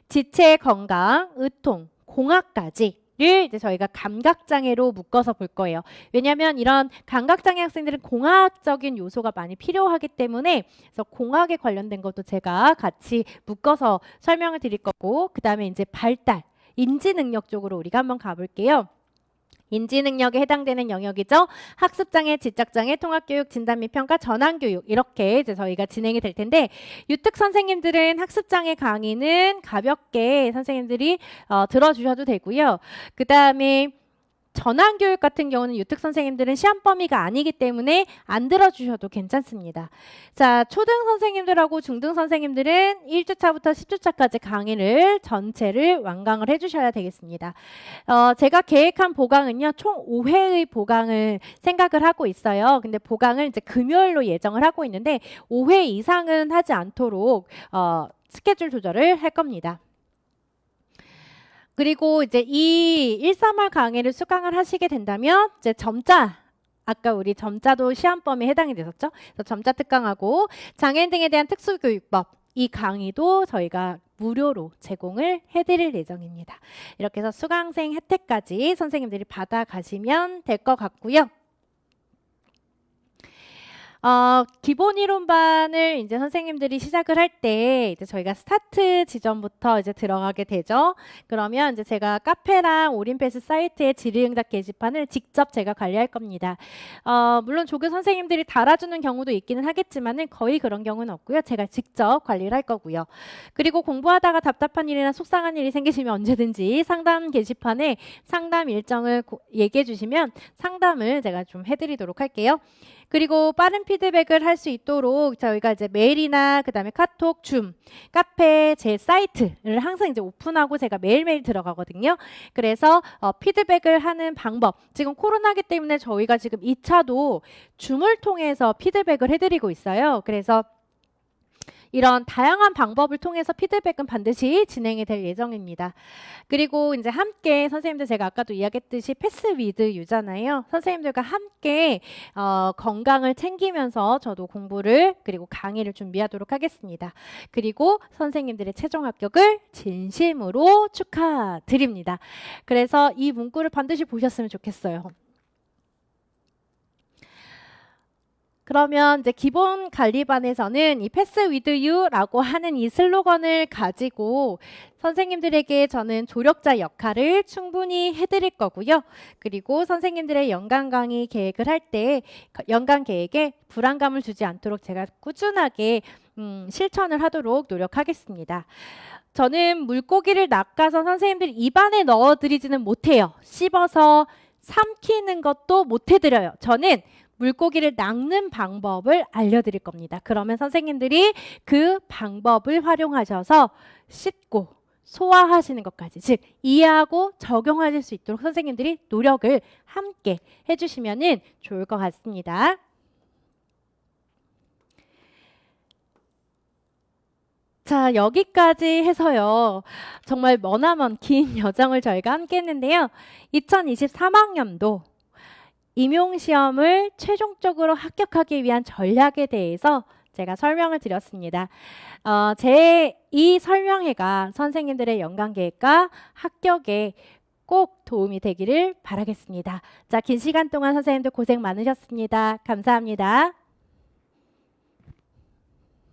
A: 지체 건강, 의통, 공학까지 를 이제 저희가 감각장애로 묶어서 볼 거예요. 왜냐하면 이런 감각장애 학생들은 공학적인 요소가 많이 필요하기 때문에 그래서 공학에 관련된 것도 제가 같이 묶어서 설명을 드릴 거고 그 다음에 이제 발달, 인지능력 쪽으로 우리가 한번 가볼게요. 인지능력에 해당되는 영역이죠. 학습장애, 지적장애, 통합교육, 진단 및 평가, 전환교육 이렇게 이제 저희가 진행이 될 텐데 유특 선생님들은 학습장애 강의는 가볍게 선생님들이 들어주셔도 되고요. 그 다음에 전환교육 같은 경우는 유특 선생님들은 시험 범위가 아니기 때문에 안 들어주셔도 괜찮습니다. 자, 초등 선생님들하고 중등 선생님들은 1주차부터 10주차까지 강의를 전체를 완강을 해주셔야 되겠습니다. 제가 계획한 보강은요, 총 5회의 보강을 생각을 하고 있어요. 근데 보강을 이제 금요일로 예정을 하고 있는데 5회 이상은 하지 않도록 스케줄 조절을 할 겁니다. 그리고 이제 이 1, 3월 강의를 수강을 하시게 된다면 이제 점자 아까 우리 점자도 시험 범위에 해당이 됐었죠. 그래서 점자 특강하고 장애인 등에 대한 특수교육법 이 강의도 저희가 무료로 제공을 해드릴 예정입니다. 이렇게 해서 수강생 혜택까지 선생님들이 받아가시면 될 것 같고요. 기본 이론반을 이제 선생님들이 시작을 할 때 이제 저희가 스타트 지점부터 이제 들어가게 되죠. 그러면 이제 제가 카페랑 오린패스 사이트의 질의응답 게시판을 직접 제가 관리할 겁니다. 물론 조교 선생님들이 달아주는 경우도 있기는 하겠지만은 거의 그런 경우는 없고요. 제가 직접 관리를 할 거고요. 그리고 공부하다가 답답한 일이나 속상한 일이 생기시면 언제든지 상담 게시판에 상담 일정을 얘기해 주시면 상담을 제가 좀 해드리도록 할게요. 그리고 빠른 피드백을 할 수 있도록 저희가 이제 메일이나 그다음에 카톡, 줌, 카페 제 사이트를 항상 이제 오픈하고 제가 매일매일 들어가거든요. 그래서 피드백을 하는 방법. 지금 코로나기 때문에 저희가 지금 2차도 줌을 통해서 피드백을 해드리고 있어요. 그래서 이런 다양한 방법을 통해서 피드백은 반드시 진행이 될 예정입니다. 그리고 이제 함께 선생님들 제가 아까도 이야기했듯이 패스 위드 유잖아요. 선생님들과 함께 건강을 챙기면서 저도 공부를 그리고 강의를 준비하도록 하겠습니다. 그리고 선생님들의 최종 합격을 진심으로 축하드립니다. 그래서 이 문구를 반드시 보셨으면 좋겠어요. 그러면 이제 기본 관리반에서는 이 패스 위드 유라고 하는 이 슬로건을 가지고 선생님들에게 저는 조력자 역할을 충분히 해드릴 거고요. 그리고 선생님들의 연간 강의 계획을 할 때 연간 계획에 불안감을 주지 않도록 제가 꾸준하게 실천을 하도록 노력하겠습니다. 저는 물고기를 낚아서 선생님들 입안에 넣어드리지는 못해요. 씹어서 삼키는 것도 못 해드려요. 저는 물고기를 낚는 방법을 알려드릴 겁니다. 그러면 선생님들이 그 방법을 활용하셔서 씹고 소화하시는 것까지, 즉 이해하고 적용하실 수 있도록 선생님들이 노력을 함께 해주시면 좋을 것 같습니다. 자, 여기까지 해서요. 정말 머나먼 긴 여정을 저희가 함께 했는데요. 2023학년도 임용시험을 최종적으로 합격하기 위한 전략에 대해서 제가 설명을 드렸습니다. 제 이 설명회가 선생님들의 연간 계획과 합격에 꼭 도움이 되기를 바라겠습니다. 자, 긴 시간 동안 선생님들 고생 많으셨습니다. 감사합니다.